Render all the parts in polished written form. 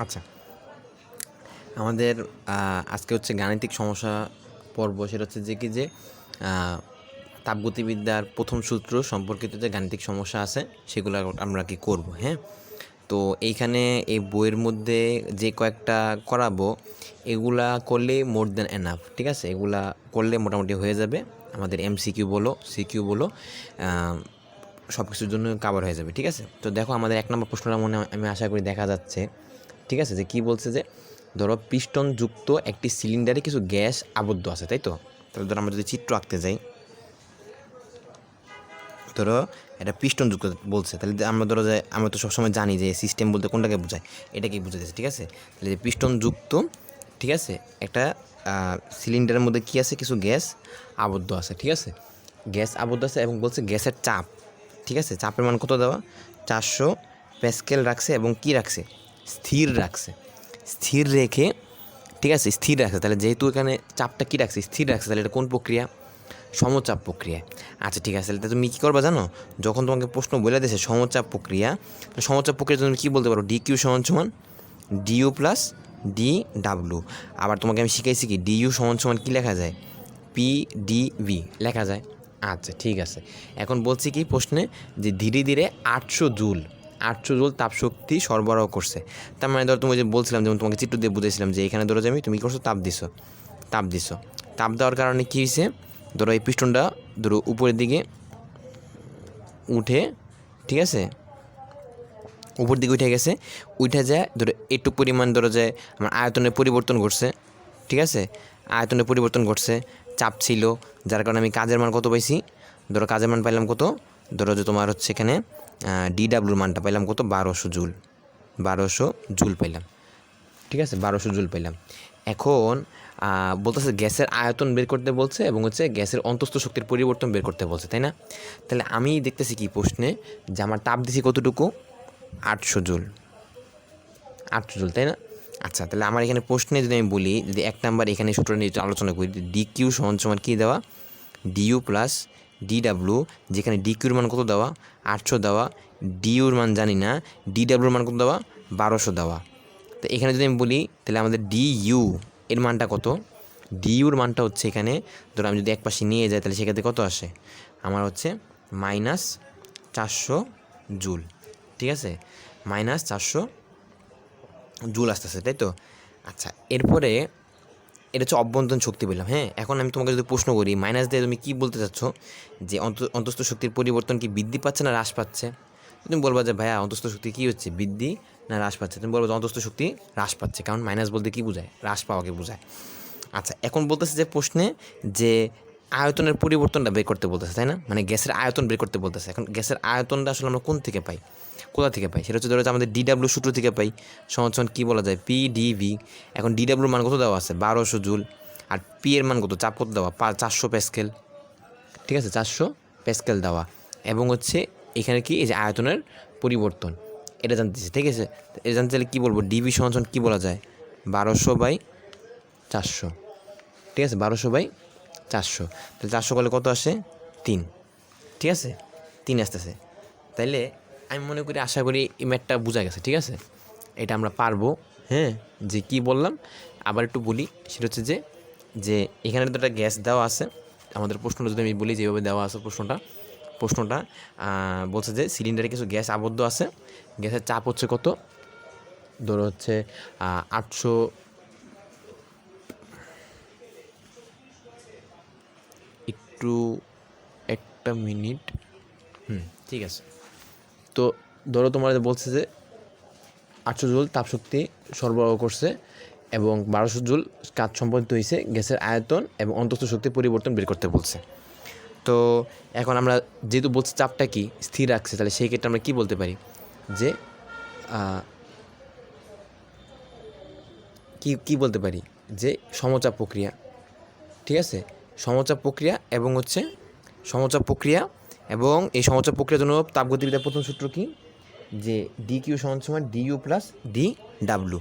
আচ্ছা, আমাদের আজকে হচ্ছে গাণিতিক সমস্যা পর্ব। সেটা হচ্ছে যে কি যে তাপগতিবিদ্যার প্রথম সূত্র সম্পর্কিত যে গাণিতিক সমস্যা আছে সেগুলো আমরা কি করব। হ্যাঁ, তো এইখানে এই বইয়ের মধ্যে যে কয়েকটা করাবো এগুলা করলে মোর দ্যান এনাফ। ঠিক আছে, এগুলা করলে মোটামুটি হয়ে যাবে। আমাদের এমসিকিউ বলো সিকিউ বলো সব কিছুর জন্য কাভার হয়ে যাবে। ঠিক আছে, তো দেখো আমাদের 1 নম্বর প্রশ্নটা আমি আশা করি দেখা যাচ্ছে। ঠিক আছে, যে কী বলছে যে ধরো পিস্টনযুক্ত একটি সিলিন্ডারে কিছু গ্যাস আবদ্ধ আছে, তাই তো। তাহলে ধরো আমরা যদি চিত্র আঁকতে যাই, ধরো এটা পিস্টনযুক্ত বলছে, তাহলে আমরা ধরো যে আমরা তো সবসময় জানি যে সিস্টেম বলতে কোনটাকে বোঝায়, এটাকেই বোঝাতেছে। ঠিক আছে, তাহলে যে পিস্টনযুক্ত, ঠিক আছে, একটা সিলিন্ডারের মধ্যে কী আছে, কিছু গ্যাস আবদ্ধ আছে। ঠিক আছে, গ্যাস আবদ্ধ আছে এবং বলছে গ্যাসের চাপ, ঠিক আছে, চাপের মান কত দেওয়া, 400 প্যাসকেল রাখছে এবং কি রাখছে, স্থির রাখছে। স্থির রেখে, ঠিক আছে, স্থির রাখছে। তাহলে যেহেতু এখানে চাপটা কী রাখছে, স্থির রাখছে, তাহলে এটা কোন প্রক্রিয়া, সমচাপ প্রক্রিয়া। আচ্ছা ঠিক আছে, তাহলে তুমি কী করবা জানো, যখন তোমাকে প্রশ্ন বলে দিয়েছে সমচাপ প্রক্রিয়া, সমচাপ প্রক্রিয়ার জন্য কী বলতে পারো, ডিকিউ সমান সমান ডিইউ প্লাস ডি ডাব্লু। আবার তোমাকে আমি শিখাইছি কি ডিইউ সমান সমান কী লেখা যায়, পি ডিভি লেখা যায়। আচ্ছা ঠিক আছে, এখন বলছি কি প্রশ্নে যে ধীরে ধীরে 800 জুল তাপশক্তি সরবরাহ করছে। তার মানে ধরো তুমি যে বলছিলাম, যেমন তোমাকে চিত্র দিয়ে বুঝেছিলাম যে এখানে ধরো যে তুমি কী করছো, তাপ দেওয়ার কারণে কী হয়েছে, ধরো এই পিস্টনটা ধরো উপরের দিকে উঠে, ঠিক আছে, উপর দিকে উঠে গেছে, উঠে যায় ধরো একটু পরিমাণ ধরো যে আমার আয়তনের পরিবর্তন ঘটছে। ঠিক আছে, আয়তনের পরিবর্তন ঘটছে, চাপ ছিল, যার কারণে আমি কাজের মান কত পাইছি, ধরো কাজের মান পাইলাম কত, ধরো যে তোমার হচ্ছে এখানে ডিডাব্লিউর মানটা পাইলাম কত, 1200 জুল পাইলাম। ঠিক আছে, 1200 জুল পাইলাম। এখন বলতেছে গ্যাসের আয়তন বের করতে বলছে এবং হচ্ছে গ্যাসের অন্তস্থ শক্তির পরিবর্তন বের করতে বলছে, তাই না। তাহলে আমি দেখতেছি কি প্রশ্নে যে আমার তাপ দিছি কতটুকু, 800 জুল, তাই না। আচ্ছা, তাহলে আমার এখানে প্রশ্নে যদি আমি বলি, যদি 1 নাম্বার এখানে সূত্র নিয়ে আলোচনা করি, ডিকিউ সমান সমান কী দেওয়া, ডিইউ প্লাস ডিডাব্লিউ, যেখানে ডিকিউর মান কত দেওয়া, 800 দেওয়া, ডিইউর মান জানি না, ডিডাব্লিউর মান কত দেওয়া, 1200 দেওয়া। তো এখানে যদি আমি বলি তাহলে আমাদের ডিইউ এর মানটা কত, ডিইউর মানটা হচ্ছে এখানে ধরো আমি যদি এক পাশে নিয়ে যাই তাহলে সেক্ষেত্রে কত আসে, আমার হচ্ছে -400 জুল। ঠিক আছে, -400 জুল আসতেছে, তাই তো। আচ্ছা, এরপরে এটা হচ্ছে অভ্যন্তরীণ শক্তি পেলাম। হ্যাঁ, এখন আমি তোমাকে যদি প্রশ্ন করি মাইনাস দিয়ে তুমি কী বলতে চাচ্ছ, যে অন্তস্থ শক্তির পরিবর্তন কি বৃদ্ধি পাচ্ছে না হ্রাস পাচ্ছে। তুমি বলবা যে ভাইয়া অন্তস্থ শক্তি কী হচ্ছে, বৃদ্ধি না হ্রাস পাচ্ছে। তুমি বলবো যে অন্তস্থ শক্তি হ্রাস পাচ্ছে, কারণ মাইনাস বলতে কী বোঝায়, হ্রাস পাওয়াকে বোঝায়। আচ্ছা, এখন বলতেছে যে প্রশ্নে যে আয়তনের পরিবর্তনটা বের করতে বলতেছে, তাই না, মানে গ্যাসের আয়তন বের করতে বলতেছে। এখন গ্যাসের আয়তনটা আসলে আমরা কোথা থেকে পাই, সেটা হচ্ছে ধরো আমাদের ডিডাব্লিউ সূত্র থেকে পাই, সমান কী বলা যায়, পি ডিভি। এখন ডিডাব্লিউর মান কত দেওয়া আছে, 1200 জুল, আর পি এর মান কত, চাপ কত দেওয়া, 400 প্যাসকেল। ঠিক আছে, 400 প্যাসকেল দেওয়া, এবং হচ্ছে এখানে কি এই যে আয়তনের পরিবর্তন এটা জানতেছি। ঠিক আছে, এটা জানতে চাইলে কী বলবো, ডিভি সমান কী বলা যায়, 1200/400। ঠিক আছে, 1200/400, তাহলে 400 করলে কত আসে, 3। ঠিক আছে, 3 আসতেছে। তাইলে আমি মনে করি, আশা করি এই ম্যাথটা বোঝা গেছে। ঠিক আছে, এটা আমরা পারবো। হ্যাঁ, যে কি বললাম আবার একটু বলি, সেটা হচ্ছে যে এখানে তো একটা গ্যাস দেওয়া আছে। আমাদের প্রশ্নটা যদি আমি বলি যেভাবে দেওয়া আছে প্রশ্নটা বলছে যে সিলিন্ডারে কিছু গ্যাস আবদ্ধ আছে, গ্যাসের চাপ হচ্ছে কত, ধরো হচ্ছে 800, একটু একটা মিনিট, ঠিক আছে। তো ধরো তোমার বলছে যে 800 জুল তাপশক্তি সরবরাহ করছে এবং 1200 জুল কাজ সম্পাদিত হয়েছে, গ্যাসের আয়তন এবং অন্তস্থ শক্তির পরিবর্তন বের করতে বলছে। তো এখন আমরা যেহেতু বলছি চাপটা কি স্থির রাখছে, তাহলে সেই ক্ষেত্রে আমরা কী বলতে পারি, যে কি বলতে পারি, যে সমচাপ প্রক্রিয়া। ঠিক আছে, সমচাপ প্রক্রিয়া এবং হচ্ছে সমচাপ প্রক্রিয়া, এবং এই সমচাপ প্রক্রিয়ার জন্য তাপগতিবিদ্যার প্রথম সূত্র কি, যে ডিকিউ সমান সমান ডিইউ প্লাস ডি ডাব্লু।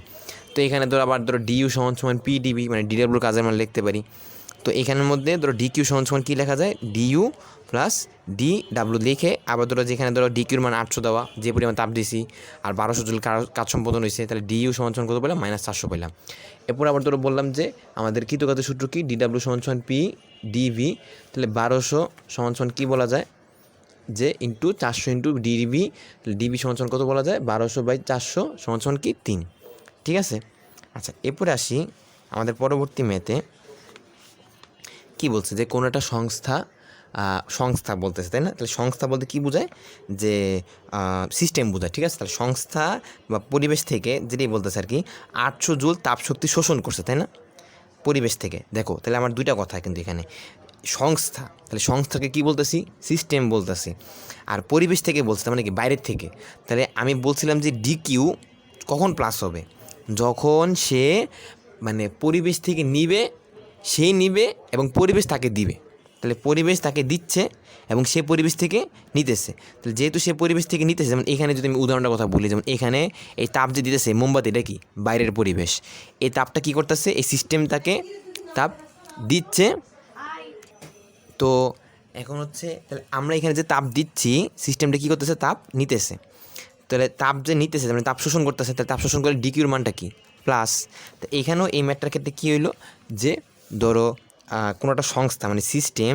তো এখানে ধরো আবার ধরো ডিইউ সমান সমান পি ডিবি, মানে ডিডাব্লিউর কাজের মান লিখতে পারি। তো এখানের মধ্যে ধরো ডি কিউ সমান সমান কী লেখা যায়, ডিইউ প্লাস ডি ডাব্লু লিখে আবার ধরো যেখানে ধরো ডি কিউর মান 800 দেওয়া, যে পরিমাণ তাপ দিছি, আর 1200 জুল কাজ সম্পাদন হয়েছে, তাহলে ডিইউ সমান সমান কত পেলাম, -400 পেলাম। এরপর আবার ধরো বললাম যে আমাদের কৃতকাজের সূত্র কি, ডি ডাব্লু সমান সমান পি ডিভি, তাহলে 1200 সমান সমান কী বলা যায়, যে ইন্টু 400 ইন্টু ডিবি, ডিবি সমান সমান কত বলা যায়, 1200/400 সমান সমান কি 3। ঠিক আছে। আচ্ছা, এরপরে আসি আমাদের পরবর্তী ম্যাথে। কি বলছে যে কোনো একটা সংস্থা বলতেছে, তাই না? তাহলে সংস্থা বলতে কি বোঝায়, যে সিস্টেম বোঝায়। ঠিক আছে, তাহলে সংস্থা বা পরিবেশ থেকে যেটাই বলতেছে আর কি, 800 জুল তাপশক্তি শোষণ করছে, তাই না, পরিবেশ থেকে। দেখো তাহলে আমার দুইটা কথা কিন্তু এখানে, সংস্থা, তাহলে সংস্থাকে কি বলতেছি, সিস্টেম বলতেছি, আর পরিবেশ থেকে বলছে মানে কি, বাইরের থেকে। তাহলে আমি বলছিলাম যে ডিকিউ কখন প্লাস হবে, যখন সে মানে পরিবেশ থেকে নিবে, সে নিবে এবং পরিবেশ তাকে দিবে। তাহলে পরিবেশ তাকে দিচ্ছে এবং সে পরিবেশ থেকে নিতেছে। তাহলে যেহেতু সে পরিবেশ থেকে নিতেছে, যেমন এখানে যদি আমি উদাহরণটার কথা বলি, যেমন এখানে এই তাপ যে দিতেছে মোমবাতি, এটা কি বাইরের পরিবেশ, এই তাপটা কী করতেছে, এই সিস্টেম তাকে তাপ দিচ্ছে। তো এখন হচ্ছে তাহলে আমরা এখানে যে তাপ দিচ্ছি, সিস্টেমটা কী করতেছে, তাপ নিতেছে। তাহলে তাপ যে নিতেছে মানে তাপ শোষণ করতেছে, তাহলে তাপ শোষণ করে ডিকিউর মানটা কি, প্লাস। তো এখানেও এই ম্যাটটার ক্ষেত্রে কী হইলো, যে ধরো কোনো একটা সংস্থা মানে সিস্টেম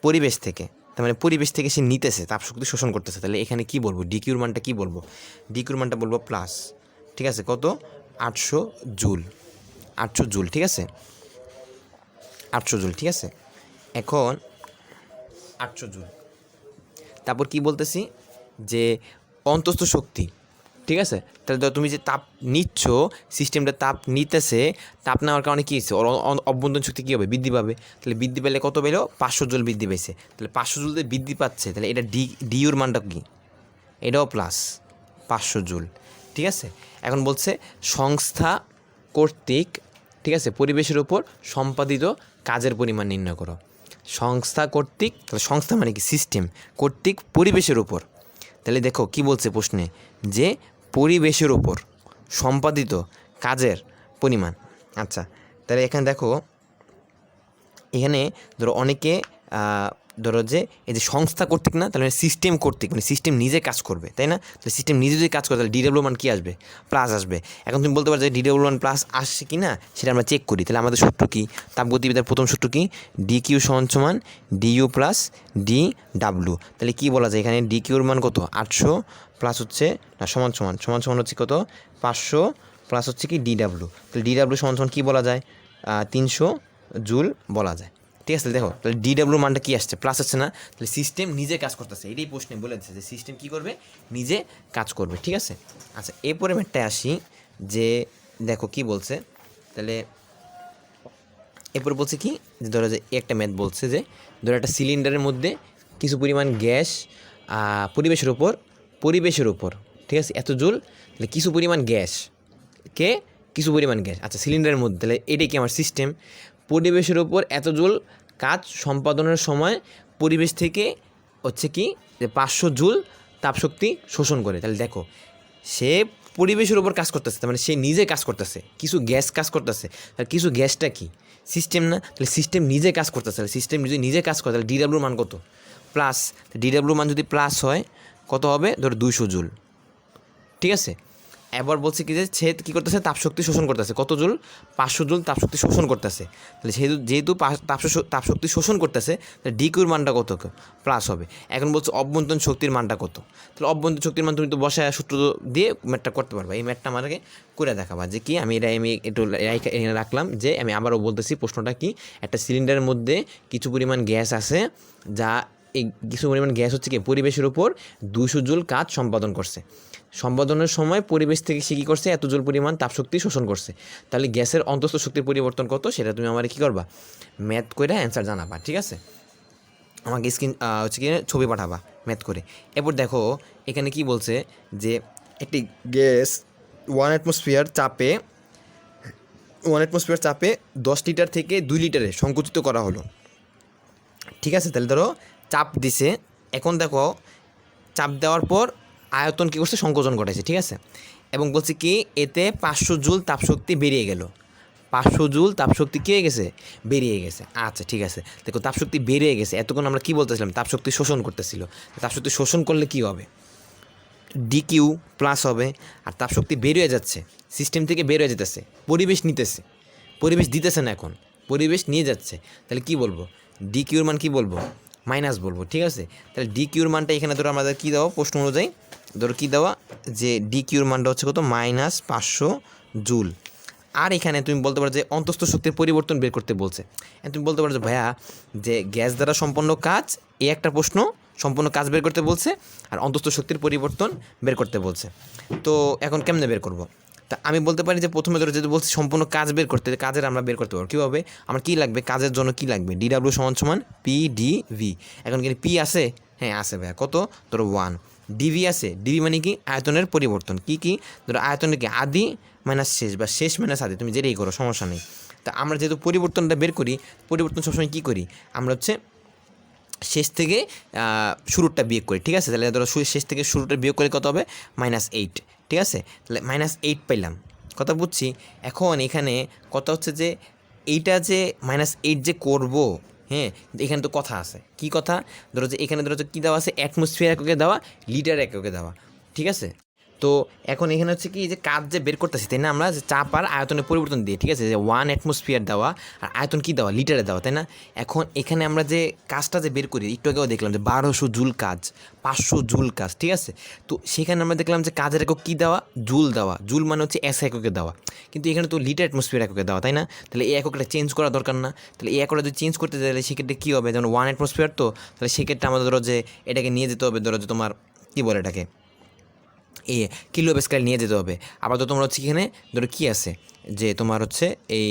পরিবেশ থেকে, তার মানে পরিবেশ থেকে সে নিতেছে, তাপ শক্তি শোষণ করতেছে। তাহলে এখানে কি বলবো, ডিকিউর মানটা কি বলবো, ডিকিউর মানটা বলবো প্লাস। ঠিক আছে, কত, 800 জুল, 800 জুল। ঠিক আছে, 800 জুল। ঠিক আছে, এখন 800 জুল। তারপর কি বলতেছি, যে অন্তস্থ শক্তি। ঠিক আছে, তাহলে তুমি যে তাপ নিচ্ছ, সিস্টেমটা তাপ নিতেছে, তাপ নেওয়ার কারণে কী হচ্ছে, ওর অভ্যন্তরীণ শক্তি কী হবে, বৃদ্ধি পাবে। তাহলে বৃদ্ধি পেলে কত পেলো, 500 জুল বৃদ্ধি পেয়েছে। তাহলে 500 জুল বৃদ্ধি পাচ্ছে, তাহলে এটা ডিউর মানটা কি, এটাও প্লাস 500 জুল। ঠিক আছে, এখন বলছে সংস্থা কর্তৃক, ঠিক আছে, পরিবেশের উপর সম্পাদিত কাজের পরিমাণ নির্ণয় করো। সংস্থা কর্তৃক, তাহলে সংস্থা মানে কি, সিস্টেম, কর্তৃক পরিবেশের উপর। তাহলে দেখো কি বলছে প্রশ্নে, যে পরিবেশের উপর সম্পাদিত কাজের পরিমাণ। আচ্ছা, তাহলে এখানে দেখো, এখানে ধরো অনেকে ধরো যে এই যে সংস্থা কর্তৃক না, তাহলে সিস্টেম কর্তৃক, মানে সিস্টেম নিজে কাজ করবে, তাই না? তাহলে সিস্টেম নিজে যদি কাজ করে, তাহলে ডিডাব্লিউ মান কী আসবে, প্লাস আসবে। এখন তুমি বলতে পারো যে ডিডাব্লিউ মান প্লাস আসছে কি না, সেটা আমরা চেক করি। তাহলে আমাদের সূত্র কী, তাপগতিবিদ্যার প্রথম সূত্র কি, ডি কিউ সমান সমান ডিইউ প্লাস ডি ডাব্লু। তাহলে কী বলা যায়, এখানে ডি কিউর মান কত, 800 প্লাস হচ্ছে না সমান সমান হচ্ছে কত, 500 প্লাস হচ্ছে কি ডি ডাব্লু। তাহলে ডি ডাব্লু সমান সমান কী বলা যায়, 300 জুল বলা যায়। ঠিক আছে, দেখো তাহলে ডিডাব্লিউ মানটা কী আসছে, প্লাস আসছে না, তাহলে সিস্টেম নিজে কাজ করতেছে। এটাই প্রশ্নে বলে দিচ্ছে যে সিস্টেম কী করবে, নিজে কাজ করবে। ঠিক আছে। আচ্ছা, এরপরে ম্যাটটায় আসি, যে দেখো কি বলছে, তাহলে এরপরে বলছে কি, যে ধরো যে একটা ম্যাথ বলছে যে ধরো একটা সিলিন্ডারের মধ্যে কিছু পরিমাণ গ্যাস পরিবেশের উপর, ঠিক আছে, এত জুল, তাহলে কিছু পরিমাণ গ্যাস আচ্ছা সিলিন্ডারের মধ্যে, তাহলে এটাই কি আমার সিস্টেম, পরিবেশের উপর এত জুল কাজ সম্পাদনের সময় পরিবেশ থেকে হচ্ছে কি, যে 500 জুল তাপশক্তি শোষণ করে। তাহলে দেখো সে পরিবেশের উপর কাজ করতেছে, তার মানে সে নিজে কাজ করতেছে, কিছু গ্যাস কাজ করতেছে, তাহলে কিছু গ্যাসটা কি, সিস্টেম না, তাহলে সিস্টেম নিজে কাজ করতেছে। তাহলে সিস্টেম যদি নিজে কাজ করে, তাহলে ডিডাব্লিউ মান কত, প্লাস। ডিডাব্লিউ মান যদি প্লাস হয় কত হবে, ধরো 200 জুল। ঠিক আছে, এবার বলছে কি, যে সে কী করতেছে, তাপশক্তি শোষণ করতেছে, কত জুল, 500 জুল তাপশক্তি শোষণ করতেছে। তাহলে যেহেতু তাপশক্তি শোষণ করতেছে, তাহলে ডিকিউর মানটা কত, প্লাস হবে। এখন বলছে অভ্যন্তরীণ শক্তির মানটা কত, তাহলে অভ্যন্তরীণ শক্তির মান তুমি তো বসায় সূত্র দিয়ে ম্যাথটা করতে পারবা। এই ম্যাথটা আমাকে করে দেখাবা, যে কি আমি একটু রাখলাম, যে আমি আবারও বলতেছি প্রশ্নটা কি, একটা সিলিন্ডারের মধ্যে কিছু পরিমাণ গ্যাস আছে, যা এই কিছু পরিমাণ গ্যাস হচ্ছে কি পরিবেশের উপর 200 জুল কাজ সম্পাদন করছে। সম্পাদনের সময় পরিবেশ থেকে সে কী করছে, এত জুল পরিমাণ তাপশক্তি শোষণ করছে। তাহলে গ্যাসের অন্তস্থ শক্তির পরিবর্তন কত, সেটা তুমি আমার কী করবা, ম্যাথ করে অ্যান্সার জানাবা। ঠিক আছে, আমাকে হচ্ছে কি ছবি পাঠাবা ম্যাথ করে। এরপর দেখো এখানে কি বলছে, যে একটি গ্যাস 1 অ্যাটমসফিয়ার চাপে 10 লিটার থেকে 2 লিটারে সংকুচিত করা হলো। ঠিক আছে, তাহলে ধরো চাপ দিছে, এখন দেখো চাপ দেওয়ার পর আয়তন কী করছে, সংকোচন ঘটাইছে। ঠিক আছে, এবং বলছে কি এতে 500 জুল তাপশক্তি বেরিয়ে গেল, 500 জুল তাপশক্তি কী হয়ে গেছে, বেরিয়ে গেছে। আচ্ছা ঠিক আছে, দেখো তাপশক্তি বেরিয়ে গেছে। এতক্ষণ আমরা কী বলতেছিলাম, তাপশক্তি শোষণ করতেছিল। তাপশক্তি শোষণ করলে কী হবে, ডিকিউ প্লাস হবে। আর তাপশক্তি বের হয়ে যাচ্ছে, সিস্টেম থেকে বের হয়ে যেতেছে, পরিবেশ নিতেছে, পরিবেশ দিতেছে না, এখন পরিবেশ নিয়ে যাচ্ছে। তাহলে কি বলবো, ডিকিউর মান কি বলবো, মাইনাস বলবো। ঠিক আছে, তাহলে ডিকিউর মানটা এখানে ধরো আমাদের কী দেওয়া, প্রশ্ন অনুযায়ী ধরো কী দেওয়া, যে ডিকিউর মানটা হচ্ছে কত, -500 জুল। আর এখানে তুমি বলতে পারো যে অন্তস্থ শক্তির পরিবর্তন বের করতে বলছে। তুমি বলতে পারো যে ভাইয়া, যে গ্যাস দ্বারা সম্পন্ন কাজ, এই একটা প্রশ্ন, সম্পূর্ণ কাজ বের করতে বলছে, আর অন্তস্থ শক্তির পরিবর্তন বের করতে বলছে। তো এখন কেমনে বের করব? তা আমি বলতে পারি যে প্রথমে ধরো যদি বলছি সম্পূর্ণ কাজ বের করতে, কাজের আমরা বের করতে পারবো কীভাবে, আমার কী লাগবে, কাজের জন্য কী লাগবে, ডিডাব্লিউ সমান PdV। এখন কি পি আছে, হ্যাঁ আছে ভাইয়া, কত ধরো 1। ডিভি আছে, ডিভি মানে কি, আয়তনের পরিবর্তন। কি কি ধরো আয়তনের কি, আদি মাইনাস শেষ, বা শেষ মাইনাস আদি, তুমি যেটাই করো সমস্যা নেই। তা আমরা যেহেতু পরিবর্তনটা বের করি, পরিবর্তন সবসময় কী করি আমরা, হচ্ছে শেষ থেকে শুরুটা বিয়োগ করি। ঠিক আছে, তাহলে ধরো শেষ থেকে শুরুটা বিয়োগ করে কত হবে, -8। ঠিক আছে, তাহলে -8 পাইলাম, কথা বুঝছি। এখন এখানে কথা হচ্ছে যে এইটা যে -8 যে করব, হ্যাঁ এখানে তো কথা আছে, কি কথা, ধরো যে এখানে ধরো যে কী দেওয়া আছে, অ্যাটমসফিয়ার এককে দেওয়া, লিটার এককে দেওয়া। ঠিক আছে, তো এখন এখানে হচ্ছে কি, যে কাজ যে বের করতেছি, তাই না, আমরা যে চাপ আর আয়তনের পরিবর্তন দিয়ে, ঠিক আছে, যে 1 অ্যাটমসফিয়ার দেওয়া, আর আয়তন কী দেওয়া, লিটারে দেওয়া, তাই না। এখন এখানে আমরা যে কাজটা যে বের করি, একটু আগেও দেখলাম যে 1200 জুল কাজ, 500 জুল কাজ। ঠিক আছে, তো সেখানে আমরা দেখলাম যে কাজের একক কী দেওয়া, জুল দেওয়া, জুল মানে হচ্ছে এস এককে দেওয়া, কিন্তু এখানে তো লিটার অ্যাটমসফিয়ার এককে দেওয়া, তাই না। তাহলে এই এককটা চেঞ্জ করা দরকার না, তাহলে এই এককটা যদি চেঞ্জ করতে চাইলে সেক্ষেত্রে কী হবে, যেমন 1 অ্যাটমসফিয়ার, তো তাহলে সেক্ষেত্রে আমাদের ধরো যে এটাকে নিয়ে যেতে হবে, ধরো যে তোমার কী বলে এটাকে, কিলো স্কেল নিয়ে যেতে হবে। আবার তো তোমার হচ্ছে এখানে ধরো কী আছে, যে তোমার হচ্ছে এই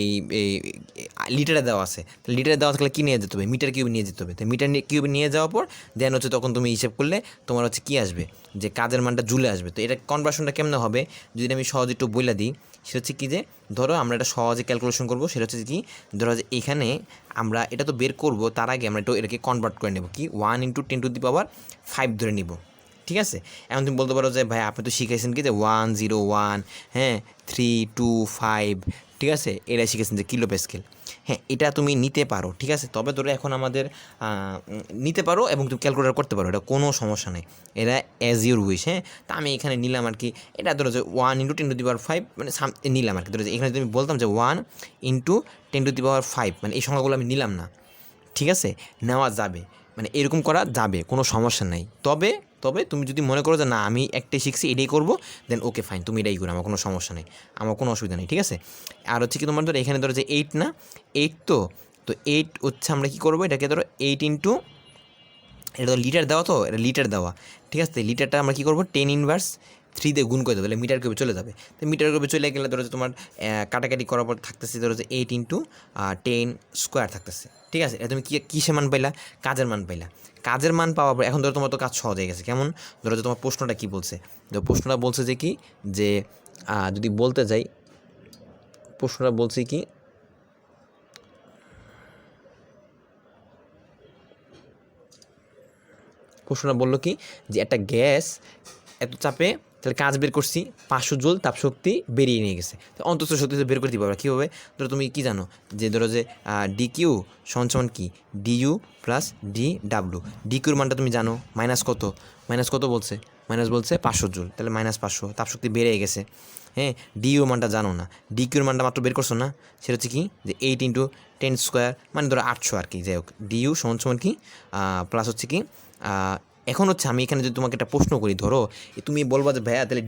লিটারে দেওয়া আছে, লিটারে দেওয়া থাকলে কী নিয়ে যেতে হবে, মিটার কিউব নিয়ে যেতে হবে। তো মিটার কিউব নিয়ে যাওয়ার পর দেন হচ্ছে তখন তুমি হিসেব করলে তোমার হচ্ছে কী আসবে, যে কাজের মানটা জুলে আসবে। তো এটা কনভার্সনটা কেমন হবে, যদি আমি সহজে একটু বইলা দিই, সেটা হচ্ছে কী, যে ধরো আমরা এটা সহজে ক্যালকুলেশন করবো, সেটা হচ্ছে কি, ধরো যে এখানে আমরা এটা তো বের করবো, তার আগে আমরা একটু এটাকে কনভার্ট করে নেব, কি 1 × 10⁵ ধরে নিব। ঠিক আছে, এখন তুমি বলতে পারো যে ভাই আপনি তো শিখাইছেন কি, যে 101, হ্যাঁ 325, ঠিক আছে, এটা শিখেছেন যে কিলো স্কেল। হ্যাঁ এটা তুমি নিতে পারো, ঠিক আছে, তবে ধরো এখন আমাদের নিতে পারো এবং তুমি ক্যালকুলেট করতে পারো, এটা কোনো সমস্যা নেই, এটা অ্যাজ ইউর উইশ। হ্যাঁ, তা আমি এখানে নিলাম আর কি, এটা ধরো যে 1 × 10⁵ মানে নিলাম আর কি। ধরো যে এখানে তুমি বলতাম যে 1 × 10⁵, মানে এই সংখ্যাগুলো আমি নিলাম না। ঠিক আছে, নেওয়া যাবে, মানে এরকম করা যাবে, কোনো সমস্যা নেই। তবে তবে তুমি যদি মনে করো যে না আমি একটাই শিখছি এটাই করবো, দেন ওকে ফাইন, তুমি এটাই করো, আমার কোনো সমস্যা নেই, আমার কোনো অসুবিধা নেই। ঠিক আছে, আর হচ্ছে কি তোমার ধরো এখানে ধরো যে 8 না, 8 তো 8 হচ্ছে আমরা কী করবো, এটাকে ধরো 8 × এটা তো লিটার দেওয়া, তো এটা লিটার দেওয়া। ঠিক আছে, লিটারটা আমরা কী করবো, 10⁻³ দিয়ে গুণ করে দেবো, তাহলে মিটার কিউবে চলে যাবে। তো মিটার কিউবে চলে গেলে ধরো যে তোমার কাটাকাটি করার পর থাকতেছে ধরো যে 8 × 10² থাকতেছে। ঠিক আছে, এটা তুমি কিসে মান পাইলা, কাজের মান পাইলা। কাজের মান পাওয়ার পর এখন ধরো তোমার তো কাজ সহজ হয়ে গেছে। কেমন, ধরো যে তোমার প্রশ্নটা কী বলছে, প্রশ্নটা বলছে যে কি, যে যদি বলতে যাই, প্রশ্নটা বলছে কি, প্রশ্নটা বললো কি, যে একটা গ্যাস এত চাপে, তাহলে কাজ বের করছি 500 জুল তাপশক্তি বেরিয়ে নিয়ে গেছে। তো অন্তস্থ শক্তি বের করতে পারবে কীভাবে, ধরো তুমি কী জানো, যে ধরো যে ডিকিউ সমান কি, ডিইউ প্লাস DW। ডিকিউর মানটা তুমি জানো, মাইনাস কত বলছে, মাইনাস বলছে 500 জুল, তাহলে -500 তাপশক্তি বেড়ে গেছে। হ্যাঁ, ডিইউর মানটা জানো না, ডিকিউর মানটা মাত্র বের করছো না, সেটা হচ্ছে কি, যে 8 × 10², মানে ধরো 800 আর কি। যাই হোক, ডিইউ সমান কি প্লাস হচ্ছে কি, এখন হচ্ছে আমি এখানে যদি তোমাকে একটা প্রশ্ন করি, ধরো তুমি বলবা যে ভাইয়া তাহলে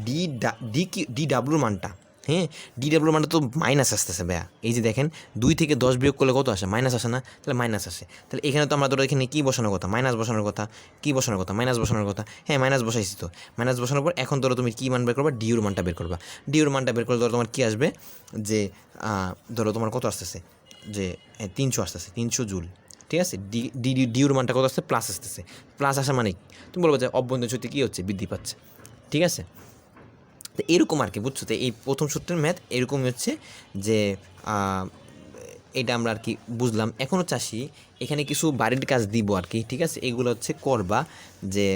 DWর মানটা, হ্যাঁ DWর মানটা তো মাইনাস আসতেছে ভাইয়া, এই যে দেখেন 2 থেকে 10 বিয়োগ করলে কত আসে, মাইনাস আসে না, তাহলে মাইনাস আসে। তাহলে এখানে তো আমরা ধরো এখানে কী বসানোর কথা, মাইনাস বসানোর কথা, কী বসানোর কথা, মাইনাস বসানোর কথা। হ্যাঁ মাইনাস বসাইছি, তো মাইনাস বসানোর পর এখন ধরো তুমি কী মান বের করবা, ডিউর মানটা বের করবা। ডিউর মানটা বের করলে ধরো তোমার কী আসবে, যে ধরো তোমার কত আসতেছে, যে 300 আসতেছে, 300 জুল। ঠিক আছে, ডিউর মানটা কত আসছে, প্লাস আসতেছে। প্লাস আসা মানে তুমি বলবো যে অভ্যন্তরীণ শক্তি কী হচ্ছে, বৃদ্ধি পাচ্ছে। ঠিক আছে, তো এরকম আর কি, বুঝছো, তো এই প্রথম সূত্রের ম্যাথ এরকমই হচ্ছে, যে এটা আমরা আর কি বুঝলাম। এখন হচ্ছে আসি, এখানে কিছু বাড়ির কাজ দিব আর কি। ঠিক আছে, এগুলো হচ্ছে করবা, যে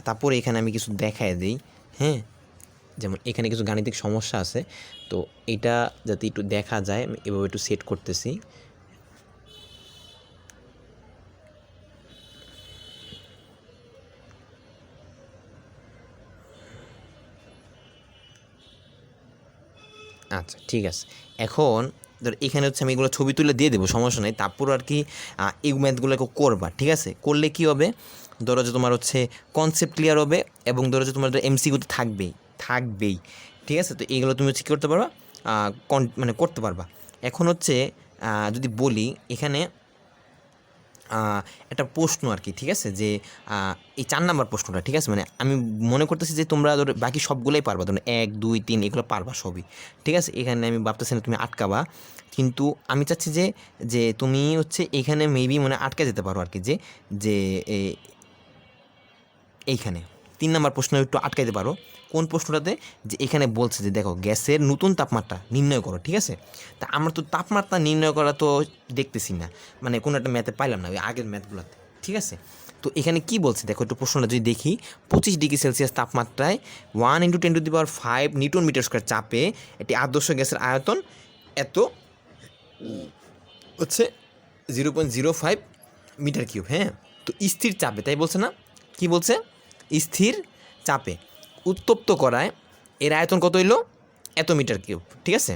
তারপরে এখানে আমি কিছু দেখায় দিই। হ্যাঁ, যেমন এখানে কিছু গাণিতিক সমস্যা আছে, তো এটা যাতে একটু দেখা যায় আমি এভাবে একটু সেট করতেছি। আচ্ছা ঠিক আছে, এখন ধর এখানে হচ্ছে আমি এগুলো ছবি তুলে দিয়ে দেবো, সমস্যা নেই। তারপর আর কি এই ম্যাথগুলোকে করবা, ঠিক আছে? করলে কি হবে, ধরো যে তোমার হচ্ছে কনসেপ্ট ক্লিয়ার হবে, এবং ধরো যে তোমার এমসিকিউ তো থাকবেই, ঠিক আছে? তো এইগুলো তুমি হচ্ছে কী করতে পারবা, মানে করতে পারবা। এখন হচ্ছে যদি বলি এখানে একটা প্রশ্ন আর কি, ঠিক আছে? যে এই 4 নাম্বার প্রশ্নটা, ঠিক আছে? মানে আমি মনে করতেছি যে তোমরা ধরো বাকি সবগুলোই পারবা, ধরো 1 2 3 এগুলো পারবা সবই, ঠিক আছে? এখানে আমি ভাবতেছি না তুমি আটকাবা, কিন্তু আমি চাচ্ছি যে যে তুমি হচ্ছে এখানে মেবি মানে আটকে যেতে পারো আর কি, যে যে এইখানে 3 নাম্বার প্রশ্ন একটু আটকাইতে পারো। কোন প্রশ্নটাতে, যে এখানে বলছে যে দেখো গ্যাসের নতুন তাপমাত্রা নির্ণয় করো, ঠিক আছে? তা আমরা তো তাপমাত্রা নির্ণয় করা তো দেখতেছি না, মানে কোনো একটা ম্যাথে পাইলাম না ওই আগের ম্যাথগুলোতে, ঠিক আছে? তো এখানে কি বলছে দেখো একটু প্রশ্নটা যদি দেখি, 25 ডিগ্রি সেলসিয়াস তাপমাত্রায় 1 × 10⁵ নিউটন মিটার স্কোয়ার চাপে একটি আদর্শ গ্যাসের আয়তন এত হচ্ছে 0.05 মিটার কিউব। হ্যাঁ, তো স্থির চাপে, তাই বলছে না? কি বলছে, স্থির চাপে উত্তপ্ত করায় এর আয়তন কত হইল, এত মিটার কিউব, ঠিক আছে?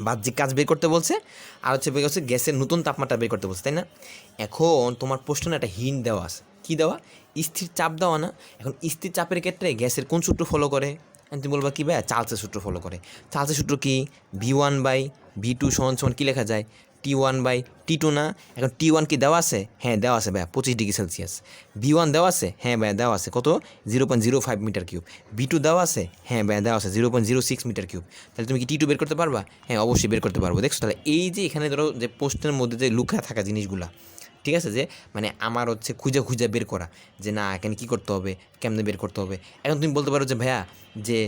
বাহ্যিক কাজ বের করতে বলছে, আর হচ্ছে বের করছে গ্যাসের নতুন তাপমাত্রা বের করতে বলছে, তাই না? এখন তোমার প্রশ্নে একটা হিন্ট দেওয়া আছে, কী দেওয়া, স্থির চাপ দেওয়া না? এখন স্থির চাপের ক্ষেত্রে গ্যাসের কোন সূত্র ফলো করে, তুমি বলবা কী ভাইয়া, চার্লসের সূত্র ফলো করে। চার্লসের সূত্র কি, V1/V2 = কী লেখা যায়, T1/T2 না? এখন T1 কি দেওয়া আছে? হ্যাঁ দেওয়া আছে ভাইয়া, 25 ডিগ্রি সেলসিয়াস। V1 দেওয়া আছে? হ্যাঁ ভাইয়া দেওয়া আছে, কত, 0.05 মিটার কিউব। V2 দেওয়া আছে? হ্যাঁ ভাইয়া দেওয়া আছে, 0.06 মিটার কিউব। তাহলে তুমি কি T2 বের করতে পারবা? হ্যাঁ অবশ্যই বের করতে পারবো। দেখছো, তাহলে এই যে এখানে ধরো যে প্রশ্নের মধ্যে যে লুকা থাকা জিনিসগুলা, ঠিক আছে, যে মানে আমার হচ্ছে খুঁজে বের করা, যে না এখানে কী করতে হবে, কেমনে বের করতে হবে। এখন তুমি বলতে পারো যে ভাইয়া যে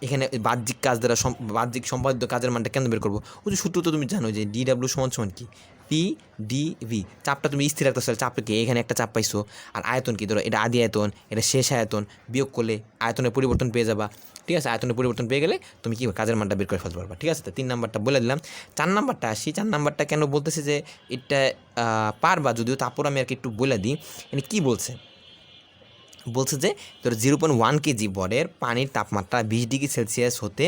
এখানে বাহ্যিক কাজ দ্বারা বাহ্যিক সম্পাদিত কাজের মানটা কেন বের করবো, ওই যে সূত্র তো তুমি জানো যে DW = কি, PdV। চাপটা তুমি স্থির রাখতে, চাপটা কি, এখানে একটা চাপ পাইছো, আর আয়তন কি, ধরো এটা আদি আয়তন, এটা শেষ আয়তন, বিয়োগ করলে আয়তনের পরিবর্তন পেয়ে যাবা, ঠিক আছে? আয়তনের পরিবর্তন পেয়ে গেলে তুমি কি কাজের মানটা বের করে ফেলতে পারবা, ঠিক আছে? তো 3 নাম্বারটা বলে দিলাম। 4 নাম্বারটা আসি, 4 নাম্বারটা কেন বলতেছে যে এটা পারবা, যদিও তারপর আমি আর কি একটু বলে দিই। মানে কী বলছে, বলছে যে ধরো 0.1 কেজি বরের পানির তাপমাত্রা 20 ডিগ্রি সেলসিয়াস হতে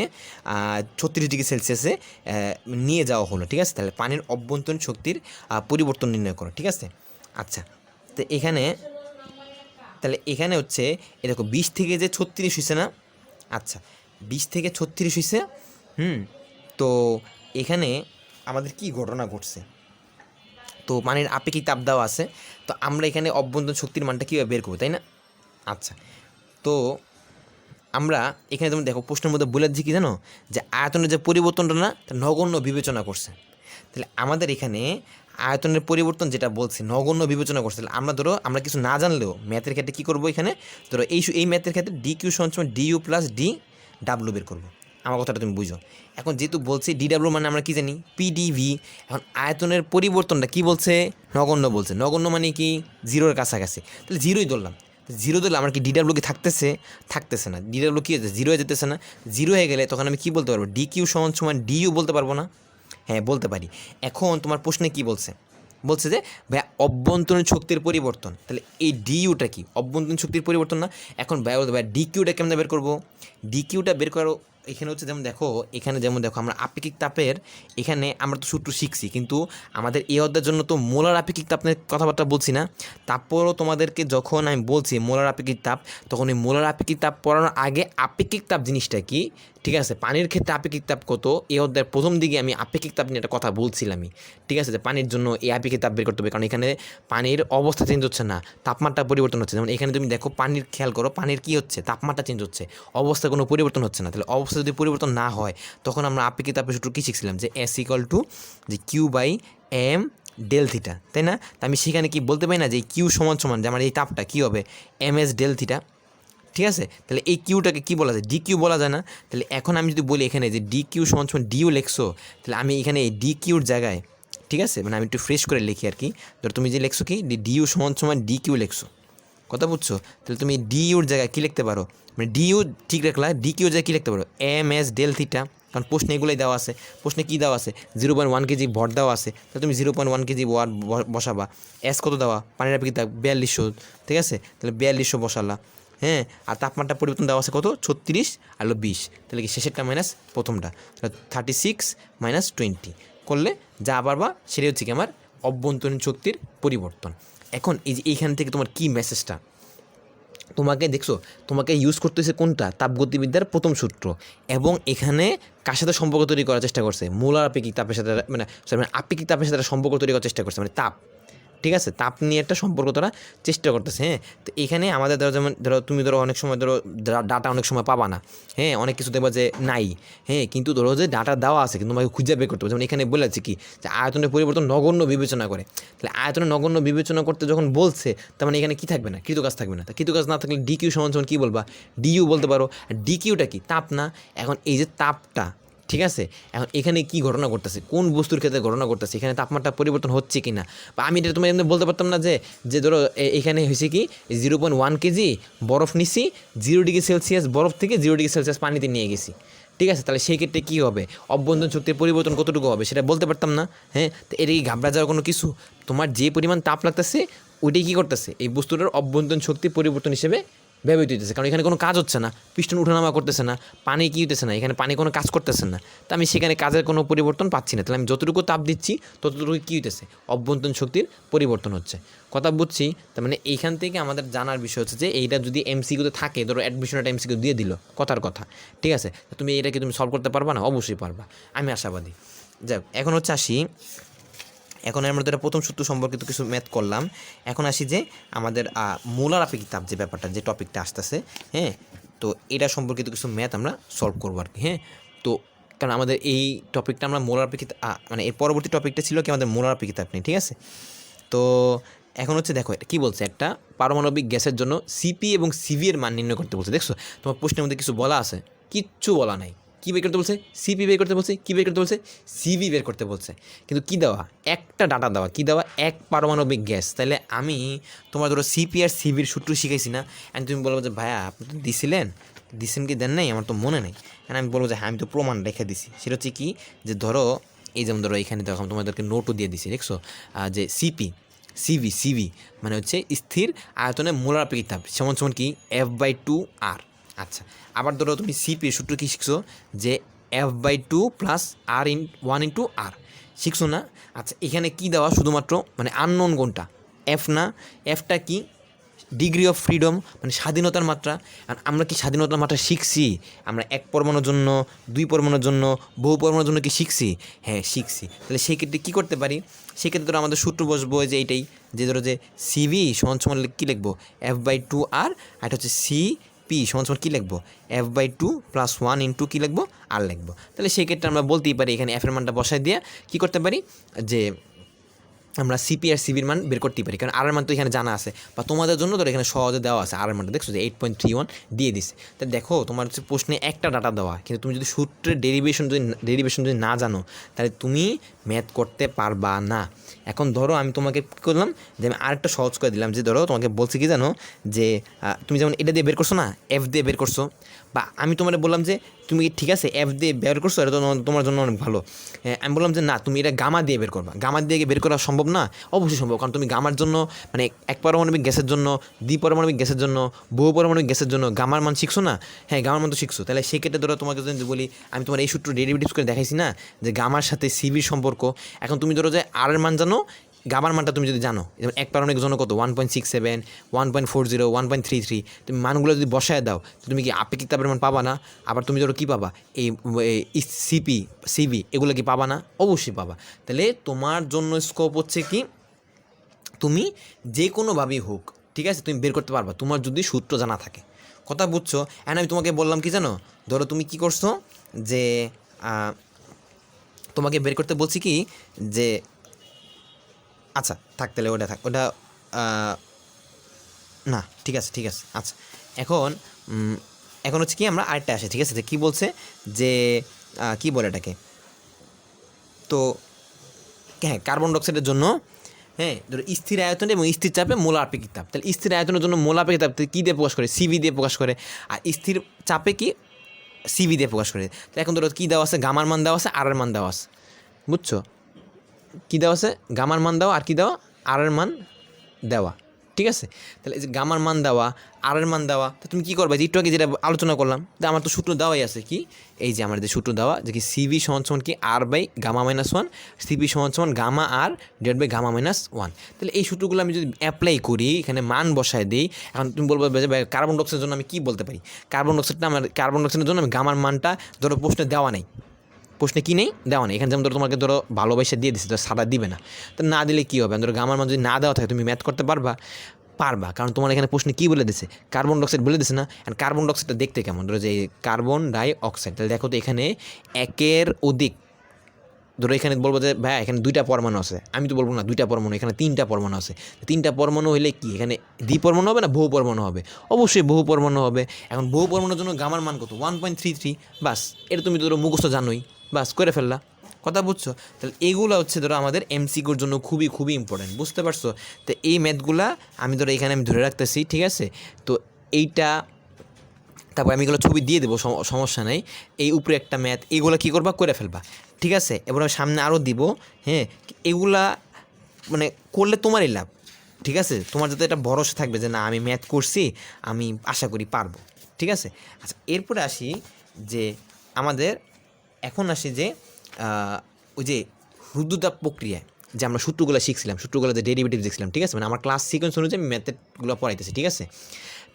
36 ডিগ্রি সেলসিয়াসে নিয়ে যাওয়া হলো, ঠিক আছে? তাহলে পানির অভ্যন্তরীণ শক্তির পরিবর্তন নির্ণয় করো, ঠিক আছে? আচ্ছা, তো এখানে হচ্ছে এ দেখো 20 থেকে যে 36 হয়েছে না, আচ্ছা 20 থেকে 36 হয়েছে, তো এখানে আমাদের কি ঘটনা ঘটছে, তো পানির আপেক্ষিক তাপ দেওয়া আছে, তো আমরা এখানে অভ্যন্তরীণ শক্তির মানটা কীভাবে বের করবো, তাই না? আচ্ছা, তো আমরা এখানে তুমি দেখো প্রশ্নের মধ্যে বলে দিচ্ছি কি জানো, যে আয়তনের যে পরিবর্তনটা না, তা নগণ্য বিবেচনা করছে। তাহলে আমাদের এখানে আয়তনের পরিবর্তন যেটা বলছে নগণ্য বিবেচনা করছে, তাহলে আমরা ধরো আমরা কিছু না জানলেও ম্যাথের ক্ষেত্রে কী করবো, এখানে ধরো এই ম্যাথের ক্ষেত্রে DQ = DU + DW বের করবো। আমার কথাটা তুমি বুঝো। এখন যেহেতু বলছি DW মানে আমরা কী জানি, PdV। এখন আয়তনের পরিবর্তনটা কী বলছে, নগণ্য বলছে। নগণ্য মানে কি, 0-এর কাছাকাছি, তাহলে 0ই ধরলাম। 0 দিলে আমার কি DW কি থাকতেছে না, DW কি হয়েছে, 0 হয়ে যেতেছে না। 0 হয়ে গেলে তখন আমি কি বলতে পারবো, DQ = DU বলতে পারবো না? হ্যাঁ বলতে পারি। এখন তোমার প্রশ্নে কি বলছে, বলছে যে ভাইয়া অভ্যন্তরীণ শক্তির পরিবর্তন, তাহলে এই ডিইউটা কি, অভ্যন্তরীণ শক্তির পরিবর্তন না? এখন ভাইয়া বলতে ভাইয়া ডিকিউটা কেমনে বের করবো, ডিকিউটা বের করো। এখানে হচ্ছে যেমন দেখো আমরা আপেক্ষিক তাপের এখানে আমরা তো সূত্র শিখছি, কিন্তু আমাদের এই অধ্যায়ের জন্য তো মোলার আপেক্ষিক তাপের কথাবার্তা বলছি না। তারপরও তোমাদেরকে যখন আমি বলছি মোলার আপেক্ষিক তাপ, তখন এই মোলার আপেক্ষিক তাপ পড়ানোর আগে আপেক্ষিক তাপ জিনিসটা কি, ঠিক আছে? পানির ক্ষেত্রে আপেক্ষিক তাপ কত, এই অধ্যায়ের প্রথম দিকে আমি আপেক্ষিক তাপ নিয়ে একটা কথা বলছিলামই, ঠিক আছে? যে পানির জন্য এই আপেক্ষিক তাপ বের করতে হবে, কারণ এখানে পানির অবস্থা চেঞ্জ হচ্ছে না, তাপমাত্রা পরিবর্তন হচ্ছে। যেমন এখানে তুমি দেখো পানির খেয়াল করো, পানির কী হচ্ছে, তাপমাত্রা চেঞ্জ হচ্ছে, অবস্থা কোনো পরিবর্তন হচ্ছে না। তাহলে অবস্থা যদি পরিবর্তন না হয়, তখন আমরা আপেক্ষিক তাপের সূত্র কী শিখছিলাম, যে S = যে Q/m Δθ, তাই না? তা আমি সেখানে কি বলতে পারি না যে Q = যে আমার এই তাপটা কী হবে, ms Δθ, ঠিক আছে? তাহলে এই কিউটাকে কী বলা যায়, DQ বলা যায় না? তাহলে এখন আমি যদি বলি এখানে যে DQ = DU লেখছো, তাহলে আমি এখানে এই DQর জায়গায়, ঠিক আছে, মানে আমি একটু ফ্রেশ করে লিখি আর কি, ধর তুমি যে লেখছো কি DU = DQ লেখছো, কথা বুঝছো? তাহলে তুমি ডিইউর জায়গায় কী লিখতে পারো, মানে ডিইউ ঠিক রাখলা, ডিকিউর জায়গায় কী লিখতে পারো, এম এস ডেল থিটা, কারণ প্রশ্নে এগুলোই দেওয়া আছে। প্রশ্নে কী দেওয়া আছে, 0.1 কেজি ভর দেওয়া আছে, তাহলে তুমি 0.1 কেজি ওয়াট বসাবা। এস কত দেওয়া, পানির আপেক্ষিকতা 4200, ঠিক আছে, তাহলে 4200 বসালা। হ্যাঁ, আর তাপমাত্রা পরিবর্তন দেওয়া আছে কত, 36 আর 20, তাহলে কি শেষেরটা মাইনাস প্রথমটা, তাহলে 36 মাইনাস 20 করলে যা পারবা সেটাই হচ্ছে কি আমার অভ্যন্তরীণ শক্তির পরিবর্তন। এখন এই যে এইখান থেকে তোমার কি মেসেজটা, তোমাকে দেখছো, তোমাকে ইউজ করতেছে কোনটা, তাপগতিবিদ্যার প্রথম সূত্র, এবং এখানে কার সাথে সম্পর্ক তৈরি করার চেষ্টা করছে, মোলার আপেক্ষিক তাপের সাথে, মানে আপেক্ষিক তাপের সাথে সম্পর্ক তৈরি করার চেষ্টা করছে, মানে তাপ, ঠিক আছে, তাপ নিয়ে একটা সম্পর্ক তারা চেষ্টা করতেছে। হ্যাঁ, তো এখানে আমাদের ধরো যেমন তুমি অনেক সময় ডাটা অনেক সময় পাবা না, হ্যাঁ, অনেক কিছু দেখবা যে নাই, হ্যাঁ, কিন্তু ধরো যে ডাটা দেওয়া আছে কিন্তু তোমাকে খুঁজে বের করতে হবে। যেমন এখানে বলেছে কি যে আয়তনের পরিবর্তন নগণ্য বিবেচনা করে, তাহলে আয়তনের নগণ্য বিবেচনা করতে যখন বলছে, তার মানে এখানে কী থাকবে না, কৃতকাজ থাকবে না। তা কৃতকাজ না থাকলে ডিকিউ সমান কী বলবা, ডিইউ বলতে পারো। আর ডিকিউটা কি, তাপ না? এখন এই যে তাপটা, ঠিক আছে, এখন এখানে কি ঘটনা করতেছে, কোন বস্তুর ক্ষেত্রে ঘটনা করতেছে, এখানে তাপমাত্রা পরিবর্তন হচ্ছে কি না, বা আমি এটা তোমার এমনি বলতে পারতাম না যে ধরো এখানে হয়েছে কি 0.1 কেজি বরফ নিছি, 0°C বরফ থেকে 0°C পানিতে নিয়ে গেছি, ঠিক আছে, তাহলে সেই ক্ষেত্রে কী হবে, অভ্যন্তরীণ শক্তির পরিবর্তন কতটুকু হবে সেটা বলতে পারতাম না। হ্যাঁ, তো এটা কি ঘাবড়া যাওয়ার কোনো কিছু, তোমার যে পরিমাণ তাপ লাগতেছে ওইটাই কী করতেছে, এই বস্তুটার অভ্যন্তরীণ শক্তি পরিবর্তন হিসেবে ব্যবহৃত হইতেছে, কারণ এখানে কোনো কাজ হচ্ছে না, পিস্টন উঠানামা করতেছে না, পানি কী হইতেছে না, এখানে পানি কোনো কাজ করতেছে না, তো আমি সেখানে কাজের কোনো পরিবর্তন পাচ্ছি না, তাহলে আমি যতটুকু তাপ দিচ্ছি ততটুকু কী হইতেছে, অভ্যন্তরীণ শক্তির পরিবর্তন হচ্ছে। কথা বুঝছি? তার মানে এইখান থেকে আমাদের জানার বিষয় হচ্ছে যে এইটা যদি এমসিকিউতে থাকে, ধরো অ্যাডমিশনের এমসিকিউ দিয়ে দিল কথার কথা, ঠিক আছে, তুমি এটাকে তুমি সলভ করতে পারবা না? অবশ্যই পারবা, আমি আশাবাদী। যাই হোক, এখন হচ্ছে আসি, এখন আমরা তো প্রথম সূত্র সম্পর্কিত কিছু ম্যাথ করলাম। এখন আসি যে আমাদের মোলার আপেক্ষিক তাপ যে ব্যাপারটা, যে টপিকটা আসতেছে, হ্যাঁ, তো এটা সম্পর্কিত কিছু ম্যাথ আমরা সলভ করবো আর কি। হ্যাঁ, তো কারণ আমাদের এই টপিকটা আমরা মোলার আপেক্ষিক, মানে এর পরবর্তী টপিকটা ছিল কি আমাদের মোলার আপেক্ষিক তাপ নিয়ে, ঠিক আছে। তো এখন হচ্ছে দেখো এটা কী বলছে, একটা পারমাণবিক গ্যাসের জন্য সিপি এবং সিভি এর মান নির্ণয় করতে বলছে। দেখছো তোমার প্রশ্নের মধ্যে কিছু বলা আছে, কিচ্ছু বলা নাই। কী বের করতে বলছে, সিপি বের করতে বলছে, কী বের করতে বলছে, সিভি বের করতে বলছে, কিন্তু কী দেওয়া, একটা ডাটা দেওয়া, কী দেওয়া, এক পারমাণবিক গ্যাস। তাহলে আমি তোমার ধরো সিপি আর সিভির সূত্র শিখাইছি না, অ্যান্ড তুমি বলবো যে ভাইয়া আপনি তো দিছেন কি দেন নাই, আমার তো মনে নেই। অ্যান্ড আমি বলবো যে হ্যাঁ আমি তো প্রমাণ রেখে দিছি। সেটা হচ্ছে কি, যে ধরো এই যেমন ধরো এখানে দেখো তোমাদেরকে নোটও দিয়ে দিছি, দেখছো, যে সিভি মানে হচ্ছে স্থির আয়তনে মোলার আপেক্ষিক তাপ সমান কি F/2R। আচ্ছা, আবার ধরো তুমি সিপি সূত্র কি শিখছো, যে F/2 প্লাস R/1 শিখছো না? আচ্ছা, এখানে কি দেওয়া, শুধুমাত্র মানে আননোন কোনটা, এফ না, এফটা কি ডিগ্রি অফ ফ্রিডম, মানে স্বাধীনতার মাত্রা। আর আমরা কি স্বাধীনতার মাত্রা শিখছি? আমরা এক পরমাণুর জন্য, দুই পরমাণুর জন্য, বহু পরমাণুর জন্য কি শিখছি? হ্যাঁ শিখছি। তাহলে সেই ক্ষেত্রে কী করতে পারি, সেক্ষেত্রে ধরো আমাদের সূত্র বসবো যে এইটাই, যে ধরো যে সিভি সমান কী লিখবো, F/2R, আর এটা হচ্ছে সিপি সমান কী লিখবো, F/2 প্লাস 1 ইন্টু কী লিখবো, আর লিখবো। তাহলে সেই ক্ষেত্রে আমরা বলতেই পারি এখানে এফের মানটা বসায় দিয়ে কী করতে পারি, যে আমরা সিপি আর সিবির মান বের করতেই পারি, কারণ আর এর মান তো এখানে জানা আছে, বা তোমাদের জন্য তো এখানে সহজে দেওয়া আছে। আর এর মানটা দেখছো যে 8.31 দিয়ে দিছে। তা দেখো তোমার হচ্ছে প্রশ্নে একটা ডাটা দেওয়া, কিন্তু তুমি যদি সূত্রের ডেরিভেশন যদি না জানো, তাহলে তুমি ম্যাথ করতে পারবা না। এখন ধরো আমি তোমাকে কী করলাম, যে আমি আরেকটা সহজ করে দিলাম, যে ধরো তোমাকে বলছি কি জানো, যে তুমি যেমন এটা দিয়ে বের করছো না, এফ দিয়ে বের করছো, বা আমি তোমার বললাম যে তুমি ঠিক আছে এফ দিয়ে বের করছো, এটা তো তোমার জন্য অনেক ভালো। আমি বললাম যে না, তুমি এটা গামা দিয়ে বের করবা। গামা দিয়ে বের করা সম্ভব না? অবশ্যই সম্ভব, কারণ তুমি গামার জন্য, মানে এক পারমাণবিক গ্যাসের জন্য, দ্বিপারমাণবিক গ্যাসের জন্য, বহু পারমাণবিক গ্যাসের জন্য গামার মান শিখছো না? হ্যাঁ, গামার মান তো শিখছো। তাহলে সেক্ষেত্রে ধরো তোমাকে যদি বলি, আমি তোমার এই সূত্র ডেরিভেটিভস করে দেখাইছি না, যে গামার সাথে সিবির সম্পর্ক। এখন তুমি ধরো যে আর এর মান জানো, গামার মানটা তুমি যদি জানো, যেমন এক পারমাণবিক জন্য কত 1.67, 1.40, 1.33, তুমি মানগুলো যদি বসায় দাও, তুমি কি আপেক্ষিক তাপের মান পাবা না? আবার তুমি ধরো কী পাবা, এই সিভি এগুলো কি পাবা না? অবশ্যই পাবা। তাহলে তোমার জন্য স্কোপ হচ্ছে কি, তুমি যে কোনোভাবেই হোক, ঠিক আছে, তুমি বের করতে পারবা, তোমার যদি সূত্র জানা থাকে। কথা বুঝছো? এখন আমি তোমাকে বললাম কি জানো, ধরো তুমি কি করছো, যে তোমাকে বের করতে বলছি কি, যে আচ্ছা থাক, তাহলে ওটা থাক, ওটা না, ঠিক আছে আচ্ছা। এখন হচ্ছে কি, আমরা আরেকটা আসে, ঠিক আছে, যে কী বলছে, যে কী বলে এটাকে, তো হ্যাঁ, কার্বন ডাইঅক্সাইডের জন্য হ্যাঁ, ধরো স্থির আয়তনে এবং স্থির চাপে মোলার আপেক্ষিক তাপ। তাহলে স্থির আয়তনের জন্য মোলার আপেক্ষিক তাপ কী দিয়ে প্রকাশ করে? সিভি দিয়ে প্রকাশ করে। আর স্থির চাপে কি? সিভি দিয়ে প্রকাশ করে। তো এখন ধরো কী দেওয়া আছে? গামার মান দেওয়া আছে, আর এর মান দেওয়া আছে, বুঝছো? কী দেওয়া আছে? গামার মান দেওয়া, আর কী দেওয়া? আর এর মান দেওয়া, ঠিক আছে? তাহলে এই যে গামার মান দেওয়া, আর এর মান দেওয়া, তো তুমি কী করবে? যে একটু আগে যেটা আলোচনা করলাম, যে আমার তো সূত্র দেওয়াই আছে, কি এই যে আমার যে সূত্র দেওয়া, যে কি সিভি সমান সমান কি R by gamma minus one, CV সমান সমান gamma R divide by gamma minus one. তাহলে এই সূত্রগুলো আমি যদি অ্যাপ্লাই করি, এখানে মান বসায় দিই, এখন তুমি বলবো যে ভাই কার্বন ডাইঅক্সাইডের জন্য আমি কী বলতে পারি? কার্বন ডাইঅক্সাইডের জন্য আমি গামার মানটা ধরো প্রশ্নে দেওয়া নেই, প্রশ্নে কী নেই? দেওয়া নেই। এখানে যেমন ধরো তোমাকে ধরো ভালোবাসা দিয়ে দিচ্ছে, তো সাদা দিবে না, তো না দিলে কী হবে? ধরো গামার মান যদি না দেওয়া থাকে, তুমি ম্যাথ করতে পারবা? পারবা, কারণ তোমার এখানে প্রশ্নে কী বলে দিছে? কার্বন ডাইঅক্সাইড বলে দিছে না? অ্যান্ড কার্বন ডাইঅক্সাইডটা দেখতে কেমন? ধরো যে কার্বন ডাই অক্সাইড, তাহলে দেখো তো এখানে একের অধিক, ধরো এখানে বলবো যে ভাই এখানে 2টা পরমাণু আছে, আমি তো বলবো না 2টা পরমাণু, এখানে 3টা পরমাণু আছে। 3টা পরমাণু হলে কি এখানে দ্বিপরমাণু হবে না বহু পরমাণু হবে? অবশ্যই বহু পরমাণু হবে। এখন বহু পরমাণুর জন্য গামার মান কত? 1.33। বাস, এটা তুমি ধরো মুখস্থ জানোই, বাস করে ফেললা, কথা বুঝছো? তাহলে এইগুলো হচ্ছে ধরো আমাদের এমসিকিউর জন্য খুবই খুবই ইম্পর্টেন্ট, বুঝতে পারছো? তো এই ম্যাথগুলা আমি ধরো এখানে আমি ধরে রাখতেছি, ঠিক আছে? তো এইটা তারপর আমি এগুলো ছবি দিয়ে দেবো, সমস্যা নেই। এই উপরে একটা ম্যাথ, এগুলো কী করবা? করে ফেলবা, ঠিক আছে? এবার আমি সামনে আরও দিব, হ্যাঁ, এগুলা মানে করলে তোমারই লাভ, ঠিক আছে? তোমার যাতে এটা ভরসা থাকবে যে না আমি ম্যাথ করছি, আমি আশা করি পারবো, ঠিক আছে? আচ্ছা, এরপরে আসি যে আমাদের এখন আসি যে ওই যে রুদ্ধতাপ প্রক্রিয়ায় যে আমরা সূত্রগুলো শিখছিলাম, সূত্রগুলো যে ডেরিভেটিভ দেখছিলাম, ঠিক আছে? মানে আমার ক্লাস সিকোয়েন্স অনুযায়ী আমি ম্যাথগুলো পড়াইতেছি, ঠিক আছে?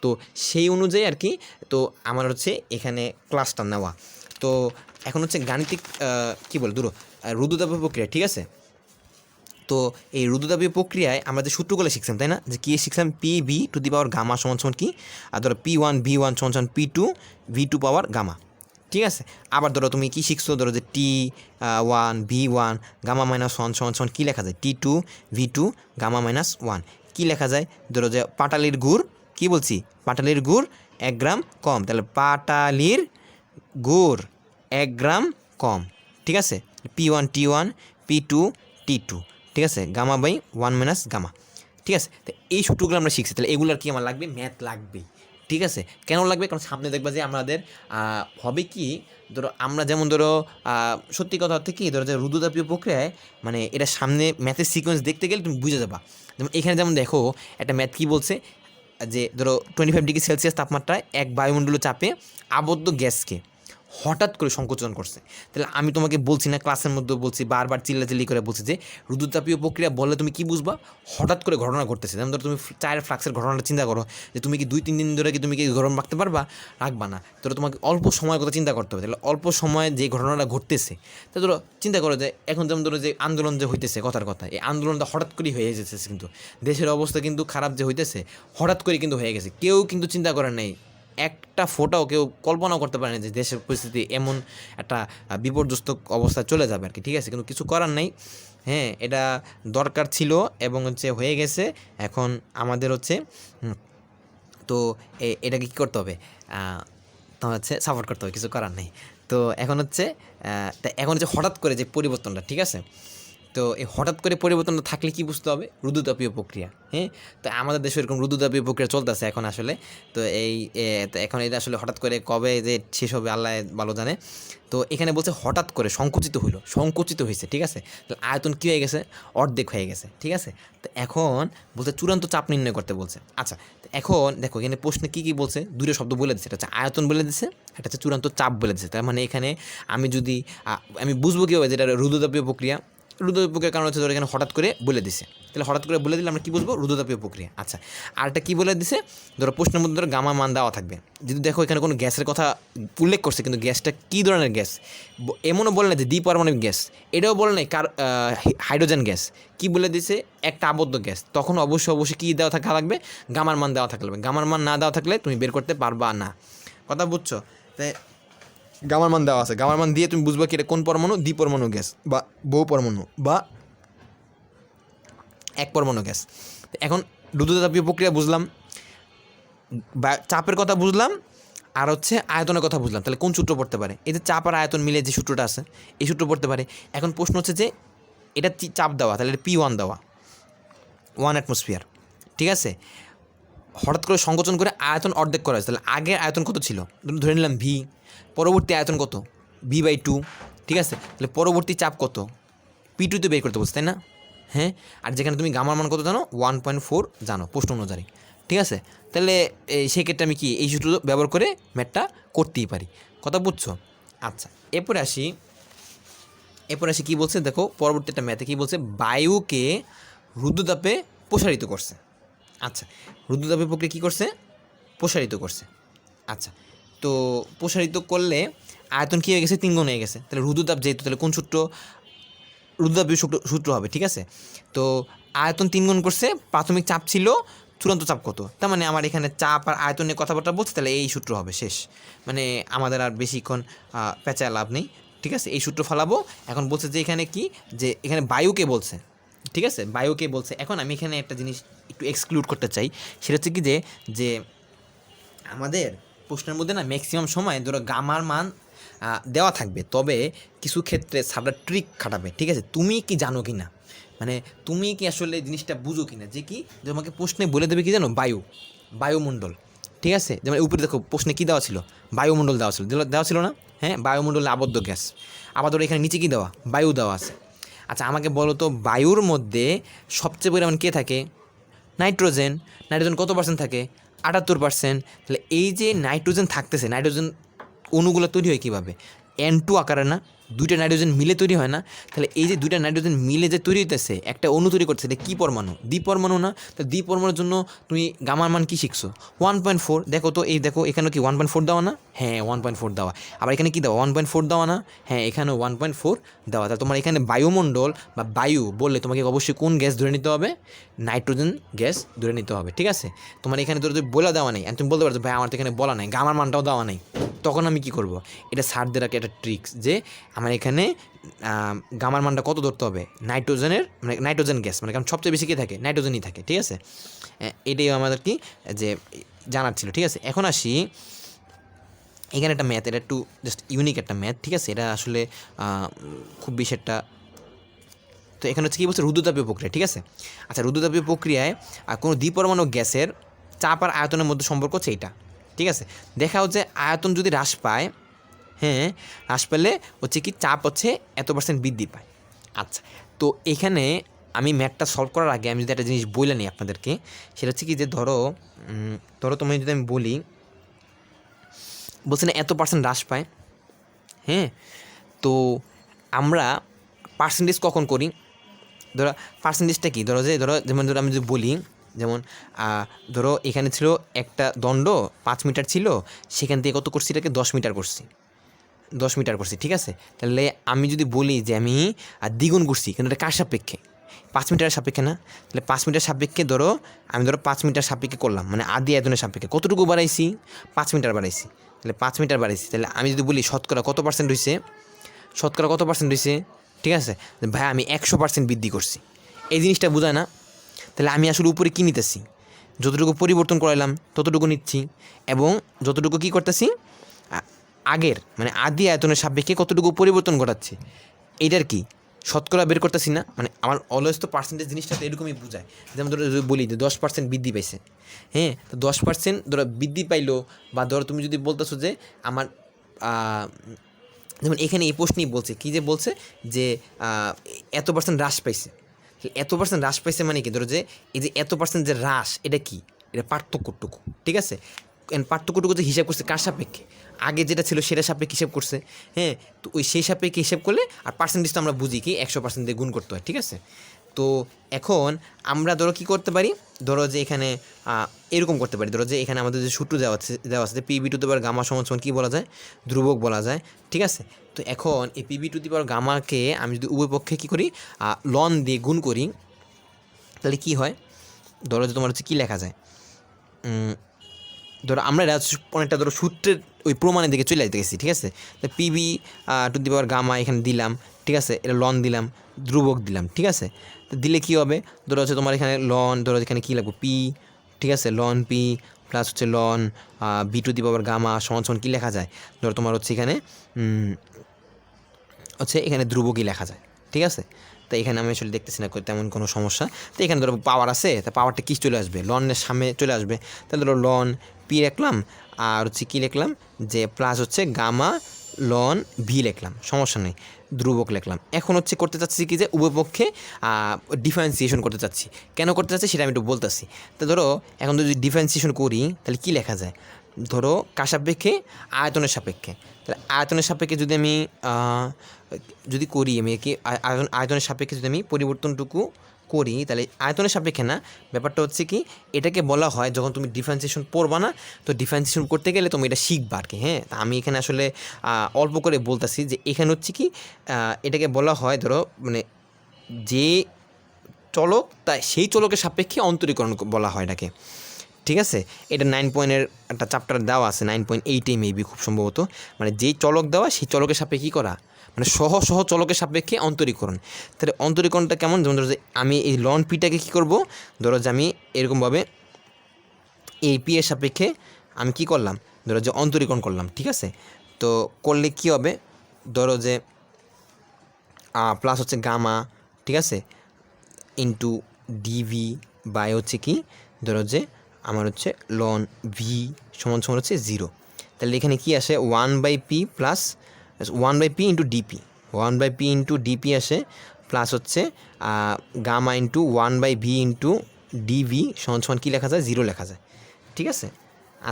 তো সেই অনুযায়ী আর কি, তো আমার হচ্ছে এখানে ক্লাসটা নেওয়া। তো এখন হচ্ছে গাণিতিক কী বলে ধরো রুদ্ধতাপীয় প্রক্রিয়া, ঠিক আছে? তো এই রুদ্ধতাপীয় প্রক্রিয়ায় আমরা যে সূত্রগুলো শিখছিলাম, তাই না? যে কী শিখছিলাম? P V to the power gamma সমান সমান কি? আর ধরো P1 V1 সমান সমান P2 V2 পাওয়ার গামা, ঠিক আছে? আবার ধরো তুমি কী শিখছো? ধরো যে T1 V1 gamma minus one সমান সমান কী লেখা যায়? T2 V2 gamma minus one. কী লেখা যায়? ধরো যে পাটালির গুড়, কী বলছি? পাটালির গুড় 1 গ্রাম কম, তাহলে পাটালির গুড় 1 গ্রাম কম, ঠিক আছে? P1 T1 P2 T2, ঠিক আছে? গামা বাই 1 মাইনাস গামা, ঠিক আছে? তো এই সূত্রগুলো আমরা শিখছি, তাহলে এগুলোর কি আমার লাগবে? ম্যাথ লাগবে, ঠিক আছে? কেন লাগবে? কারণ সামনে দেখবা যে আমাদের হবে কি, ধরো আমরা যেমন ধরো সত্যি কথা হচ্ছে কি, ধরো যে রুদ্ধতাপীয় প্রক্রিয়ায় মানে এটা সামনে ম্যাথের সিকোয়েন্স দেখতে গেলে তুমি বুঝে যাবা। যেমন এখানে যেমন দেখো একটা ম্যাথ কী বলছে, যে ধরো 25 ডিগ্রি সেলসিয়াস তাপমাত্রায় এক বায়ুমণ্ডলীয় চাপে আবদ্ধ গ্যাসকে হঠাৎ করে সংকোচন করছে। তাহলে আমি তোমাকে বলছি না, ক্লাসের মধ্যে বলছি, বারবার চিল্লাচিল্লি করে বলছি যে রুদ্ধতাপীয় প্রক্রিয়া বললে তুমি কি বুঝবা? হঠাৎ করে ঘটনা ঘটতেছে। যেমন ধরো তুমি চায়ের ফ্লাক্সের ঘটনাটা চিন্তা করো, যে তুমি কি 2-3 দিন ধরে কি তুমি কি গরম রাখতে পারবা? রাখবা না। ধরো তোমাকে অল্প সময়ের কথা চিন্তা করতে হবে। তাহলে অল্প সময়ে যে ঘটনাটা ঘটতেছে, তো ধরো চিন্তা করো যে এখন যেমন ধরো যে আন্দোলন যে হইতেছে, কথার কথা এই আন্দোলনটা হঠাৎ করেই হয়ে যেতেছে, কিন্তু দেশের অবস্থা কিন্তু খারাপ যে হইতেছে হঠাৎ করে কিন্তু হয়ে গেছে, কেউ কিন্তু চিন্তা করেন নাই, একটা ফোটাও কেউ কল্পনাও করতে পারে না যে দেশের পরিস্থিতি এমন একটা বিপর্যস্ত অবস্থায় চলে যাবে আর কি, ঠিক আছে? কিন্তু কিছু করার নেই, হ্যাঁ, এটা দরকার ছিল এবং হচ্ছে হয়ে গেছে। এখন আমাদের হচ্ছে তো এটাকে কী করতে হবে? তোমার হচ্ছে সাপোর্ট করতে হবে, কিছু করার নেই। তো এখন হচ্ছে এখন হচ্ছে হঠাৎ করে যে পরিবর্তনটা, ঠিক আছে? তো এই হঠাৎ করে পরিবর্তনটা থাকলে কি বুঝতে হবে? রুদ্ধতাপীয় প্রক্রিয়া, হ্যাঁ? তো আমাদের দেশে এরকম রুদ্ধতাপীয় প্রক্রিয়া চলতেছে এখন আসলে। তো তো এখন এটা আসলে হঠাৎ করে কবে যে শেষ হবে আল্লাহ ভালো জানে। তো এখানে বলছে হঠাৎ করে সংকুচিত হয়েছে, ঠিক আছে? তাহলে আয়তন কী হয়ে গেছে? অর্ধেক হয়ে গেছে, ঠিক আছে? তো এখন বলছে চূড়ান্ত চাপ নির্ণয় করতে বলছে। আচ্ছা, তো এখন দেখো এখানে প্রশ্নে কী বলছে? দুটো শব্দ বলে দিচ্ছে, এটা হচ্ছে আয়তন বলে দিচ্ছে, এটা হচ্ছে চূড়ান্ত চাপ বলে দিচ্ছে। তার মানে এখানে আমি যদি আমি বুঝবো কীভাবে যেটা রুদ্ধতাপীয় প্রক্রিয়া? রুদ্ধতাপীয় প্রক্রিয়ার কারণ হচ্ছে ধরো এখানে হঠাৎ করে বলে দিছে, তাহলে হঠাৎ করে বলে দিলে আমরা কী বুঝবো? রুদ্ধতাপীয় প্রক্রিয়া। আচ্ছা, আরেকটা কী বলে দিছে? ধরো প্রশ্নের মধ্যে ধরো গামা মান দেওয়া থাকবে, যদি দেখো এখানে কোনো গ্যাসের কথা উল্লেখ করছে, কিন্তু গ্যাসটা কী ধরনের গ্যাস এমনও বলে না যে দ্বিপারমাণবিক গ্যাস, এটাও বলে নাই হাইড্রোজেন গ্যাস, কী বলে দিছে? একটা আবদ্ধ গ্যাস। তখন অবশ্যই কী দেওয়া থাকা লাগবে? গামার মান দেওয়া থাকতে লাগবে। গামার মান না দেওয়া থাকলে তুমি বের করতে পারবা না, কথা বুঝছো? তাই গামার মান দেওয়া আছে, গামার মান দিয়ে তুমি বুঝবা কি এটা কোন পরমাণু? দ্বিপরমাণু গ্যাস বা বহু পরমাণু বা এক পরমাণু গ্যাস। এখন রুদ্ধতাপীয় প্রক্রিয়া বুঝলাম, বা চাপের কথা বুঝলাম, আর হচ্ছে আয়তনের কথা বুঝলাম। তাহলে কোন সূত্র পড়তে পারে? এই যে চাপ আর আয়তন মিলে যে সূত্রটা আছে, এই সূত্র পড়তে পারে। এখন প্রশ্ন হচ্ছে যে এটা চাপ দেওয়া, তাহলে এটা P1 দেওয়া, 1 অ্যাটমসফিয়ার, ঠিক আছে। হঠাৎ করে সংকোচন করে আয়তন অর্ধেক করা হয়েছে, তাহলে আগের আয়তন কত ছিল ধরে নিলাম ভি, পরবর্তী আয়তন কত V/2, ঠিক আছে। তাহলে পরবর্তী চাপ কত P2 তে বের করতে বলছে, তাই না? হ্যাঁ, আর যেখানে তুমি গামার মান কত জানো 1.4 জানো প্রশ্ন অনুযায়ী, ঠিক আছে। তাহলে সেক্ষেত্রে আমি কি এই সূত্র ব্যবহার করে ম্যাথটা করতেই পারি, কথা বুঝছো? আচ্ছা, এরপরে আসি কী বলছে দেখো, পরবর্তী একটা ম্যাথে কী বলছে, বায়ুকে রুদ্ধতাপে প্রসারিত করছে। আচ্ছা, রুদ্ধতাপে প্রক্রিয়া কী করছে, প্রসারিত করছে। আচ্ছা, তো প্রসারিত করলে আয়তন কী হয়ে গেছে, 3 গুণ হয়ে গেছে। তাহলে রুদ্ধতাপ যেহেতু, তাহলে কোন সূত্র, রুদ্ধতাপীয় সূত্র হবে, ঠিক আছে। তো আয়তন 3 গুণ করছে, প্রাথমিক চাপ ছিল, চূড়ান্ত চাপ কত, তার মানে আমার এখানে চাপ আর আয়তনের কথাবার্তা বলছে, তাহলে এই সূত্র হবে শেষ, মানে আমাদের আর বেশিক্ষণ পেঁচায় লাভ নেই, ঠিক আছে। এই সূত্র ফলাবো। এখন বলছে যে এখানে কি, যে এখানে বায়ুকে বলছে, ঠিক আছে, বায়ুকে বলছে। এখন আমি এখানে একটা জিনিস একটু এক্সক্লুড করতে চাই, সেটা হচ্ছে কি যে আমাদের প্রশ্নের মধ্যে না ম্যাক্সিমাম সময় ধরো গামার মান দেওয়া থাকবে, তবে কিছু ক্ষেত্রে সাবরা ট্রিক খাটাবে, ঠিক আছে। তুমি কি জানো কি না, মানে তুমি কি আসলে জিনিসটা বুঝো কি না, যে কি যে তোমাকে প্রশ্নে বলে দেবে কি জানো, বায়ুমণ্ডল, ঠিক আছে। যেমন উপরে দেখো প্রশ্নে কী দেওয়া ছিল, বায়ুমণ্ডল দেওয়া ছিল না, হ্যাঁ, বায়ুমণ্ডলে আবদ্ধ গ্যাস। আবার ধরো এখানে নিচে কী দেওয়া, বায়ু দেওয়া আছে। আচ্ছা, আমাকে বলো তো বায়ুর মধ্যে সবচেয়ে পরিমাণ কে থাকে, নাইট্রোজেন কত পার্সেন্ট থাকে, 78%। তাহলে এই যে নাইট্রোজেন থাকতেছে, নাইট্রোজেন অণুগুলো তৈরি হয় কীভাবে, N2 আকারে না, দুইটা নাইট্রোজেন মিলে তৈরি হয় না। তাহলে এই যে দুইটা নাইট্রোজেন মিলে যে তৈরি হইতেছে একটা অণু তৈরি করছে, এটা কী পরমাণু, দ্বিপরমাণু না। তো দ্বিপরমাণুর জন্য তুমি গামার মান কী শিখছো, 1.4। দেখো তো, এই দেখো এখানে কি 1.4 দেওয়া না, হ্যাঁ 1.4 দেওয়া। আবার এখানে কি দেওয়া, 1.4 দেওয়া না, হ্যাঁ এখানেও 1.4 দেওয়া। তাহলে তোমার এখানে বায়ুমণ্ডল বা বায়ু বললে তোমাকে অবশ্যই কোন গ্যাস ধরে নিতে হবে, নাইট্রোজেন গ্যাস ধরে নিতে হবে, ঠিক আছে। তোমার এখানে ধরো বলে দেওয়া নেই, তুমি বলতে পারছো ভাই আমার তো এখানে বলা নাই, গামার মানটাও দেওয়া নেই, তখন আমি কি করব, এটা সারদের রাখে একটা ট্রিক্স, যে আমার এখানে গামার মানটা কত ধরতে হবে, নাইট্রোজেনের মানে নাইট্রোজেন গ্যাস, মানে কারণ সবচেয়ে বেশি কে থাকে, নাইট্রোজেনই থাকে, ঠিক আছে। এটাই আমাদের কি যে জানার ছিল, ঠিক আছে। এখন আসি এখানে একটা ম্যাথ, এটা একটু জাস্ট ইউনিক একটা ম্যাথ, ঠিক আছে। এটা আসলে খুব বেশি একটা, তো এখানে হচ্ছে কী বলছে, রুদ্ধতাপীয় প্রক্রিয়া, ঠিক আছে। আচ্ছা, রুদ্ধতাপীয় প্রক্রিয়ায় কোনো দ্বিপরমাণু গ্যাসের চাপ আর আয়তনের মধ্যে সম্পর্ক হচ্ছে এইটা, ঠিক আছে। দেখা হচ্ছে আয়তন যদি হ্রাস পায়, হ্যাঁ হ্রাস পেলে হচ্ছে কি চাপ হচ্ছে এত% বৃদ্ধি পায়। আচ্ছা, তো এখানে আমি ম্যাথটা সলভ করার আগে আমি যদি একটা জিনিস বলে নিই আপনাদেরকে, সেটা হচ্ছে কি যে ধরো তোমায় যদি আমি বলি, বলছি না এত% হ্রাস পায়, হ্যাঁ। তো আমরা পার্সেন্টেজ কখন করি, ধরো পার্সেন্টেজটা কি, যেমন আমি যদি বলি, যেমন ধরো এখানে ছিল একটা দণ্ড 5 মিটার ছিল, সেখান থেকে কত করছি, এটাকে 10 মিটার করছি, 10 মিটার করছি, ঠিক আছে। তাহলে আমি যদি বলি যে আমি দ্বিগুণ করছি, কিন্তু এটা কার সাপেক্ষে, 5 মিটারের সাপেক্ষে না। তাহলে 5 মিটার সাপেক্ষে আমি 5 মিটার সাপেক্ষে করলাম, মানে আদি আয়তনের সাপেক্ষে কতটুকু বাড়াইছি, 5 মিটার বাড়াইছি। তাহলে 5 মিটার বাড়াইছি, তাহলে আমি যদি বলি শতকরা কত পার্সেন্ট হয়েছে, ঠিক আছে, ভাই আমি 100% বৃদ্ধি করছি, এই জিনিসটা বোঝায় না। তাহলে আমি আসলে উপরে কী নিতেছি, যতটুকু পরিবর্তন করাইলাম ততটুকু নিচ্ছি, এবং যতটুকু কী করতেছি আগের মানে আদি আয়তনের সাপেক্ষে কতটুকু পরিবর্তন ঘটাচ্ছে, এইটার কি শতকরা বের করতেছি না। মানে আমার অলওয়েজ তো পার্সেন্টেজ জিনিসটা তো এরকমই বোঝায়। যেমন ধরো যদি বলি যে 10% বৃদ্ধি পাইছে, হ্যাঁ, তো 10% ধরো বৃদ্ধি পাইলো, বা ধরো তুমি যদি বলতেছো যে আমার যেমন এখানে এই প্রশ্নই বলছে কি, যে বলছে যে এত% হ্রাস পাইছে, এত% হ্রাস পাইছে মানে কি, ধরো যে এই যে এত% যে হ্রাস, এটা কি, এটা পার্থক্যটুকু, ঠিক আছে। পার্থক্যটুকু যে হিসাব করছে কার সাপেক্ষে, আগে যেটা ছিল সেটা সাপেক্ষে হিসাব করছে, হ্যাঁ। তো ওই সেই সাপেক্ষে হিসাব করলে, আর পার্সেন্টেজ তো আমরা বুঝি কি 100% দিয়ে গুণ করতে হয়, ঠিক আছে। তো এখন আমরা ধরো কী করতে পারি, ধরো যে এখানে এরকম করতে পারি, ধরো যে এখানে আমাদের যে সূত্র দেওয়া আছে যে PV² গামা সমান কী বলা যায়, ধ্রুবক বলা যায়, ঠিক আছে। তো এখন এই PV² গামাকে আমি যদি উভয় পক্ষে কী করি, লন দিয়ে গুণ করি, তাহলে কী হয়, ধরো যে তোমার হচ্ছে কী লেখা যায়, ধরো আমরা অনেকটা ধরো সূত্রের ওই প্রমাণের দিকে চলে যেতে গেছি, ঠিক আছে। তো PV² গামা এখানে দিলাম, ঠিক আছে, এটা লন দিলাম, ধ্রুবক দিলাম, ঠিক আছে। তো দিলে কী হবে, ধরো হচ্ছে তোমার এখানে লন, ধরো এখানে কী লাগবে P, ঠিক আছে, লন P প্লাস হচ্ছে লন B² গামা সমান কী লেখা যায়, ধরো তোমার হচ্ছে এখানে এখানে ধ্রুবকই লেখা যায়, ঠিক আছে। তো এখানে আমি আসলে দেখতেছি না তেমন কোনো সমস্যা। তো এখানে ধরো পাওয়ার আছে, তা পাওয়ারটা কী চলে আসবে, লনের সামনে চলে আসবে। তাহলে ধরো লন পি লিখলাম, আর হচ্ছে কী লিখলাম যে প্লাস হচ্ছে গামা লন ভি লিখলাম, সমস্যা নেই, ধ্রুবক লিখলাম। এখন হচ্ছে করতে চাচ্ছি কি যে উভয়পক্ষে ডিফারেন্সিয়েশন করতে চাচ্ছি। কেন করতে চাচ্ছি সেটা আমি একটু বলতেছি। তো ধরো এখন যদি ডিফারেন্সিয়েশন করি তাহলে কী লেখা যায়, ধরো কার সাপেক্ষে, আয়তনের সাপেক্ষে। তাহলে আয়তনের সাপেক্ষে যদি আমি যদি করি আমি কি আয়তনের সাপেক্ষে যদি আমি পরিবর্তনটুকু করি, তাহলে আয়তনের সাপেক্ষে না, ব্যাপারটা হচ্ছে কি এটাকে বলা হয় যখন তুমি ডিফারেন্সিয়েশন পড়বা না, তো ডিফারেন্সিয়েশন করতে গেলে তুমি এটা শিখবা আর কি। হ্যাঁ, আমি এখানে আসলে অল্প করে বলতেছি যে এখানে হচ্ছে কি এটাকে বলা হয় ধরো মানে যে চলক তাই সেই চলকের সাপেক্ষে অন্তরীকরণ বলা হয় এটাকে। ঠিক আছে, এটা 9 পয়েন্টের একটা চ্যাপ্টার দেওয়া আছে, 9.8 মেবি খুব সম্ভবত। মানে যেই চলক দেওয়া সেই চলকের সাপেক্ষে কী করা, মানে সহ চলকের সাপেক্ষে অন্তরীকরণ। তাহলে অন্তরীকরণটা কেমন, যেমন ধরো যে আমি এই লন পিটাকে কী করবো, ধরো যে আমি এরকমভাবে এই পি এর সাপেক্ষে আমি কী করলাম, ধরো যে অন্তরীকরণ করলাম। ঠিক আছে, তো করলে কী হবে, ধরো যে প্লাস হচ্ছে গামা, ঠিক আছে, ইন্টু ডিভি বাই হচ্ছে কি ধরো যে আমার হচ্ছে লন ভি সমান সমান হচ্ছে 0। তাহলে এখানে কি আসে 1/p plus 1/p into dp, 1/p into dp আসে, প্লাস হচ্ছে gamma into 1/v into dv সমান সমান কী লেখা যায়, 0 লেখা যায়। ঠিক আছে,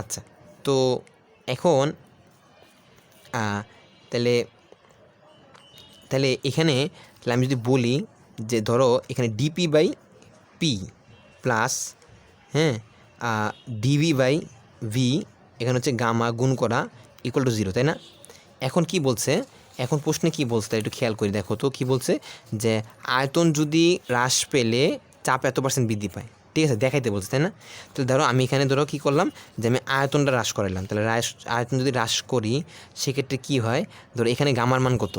আচ্ছা। তো এখন তাহলে তাহলে এখানে তাহলে আমি যদি বলি যে ধরো এখানে ডিপি বাই পি প্লাস হ্যাঁ ডিভি বাই ভি, এখানে হচ্ছে গামা গুণ করা ইকুয়াল টু 0, তাই না? এখন কি বলছে, এখন প্রশ্নে কি বলছে একটু খেয়াল করে দেখো তো। কি বলছে যে আয়তন যদি হ্রাস পেলে চাপ এত% বৃদ্ধি পায়। ঠিক আছে, দেখাইতে বলছে, তাই না? তাহলে ধরো আমি এখানে ধরো কী করলাম যে আমি আয়তনটা হ্রাস করাইলাম। তাহলে আয়তন যদি হ্রাস করি সেক্ষেত্রে কী হয়, ধরো এখানে গামার মান কত,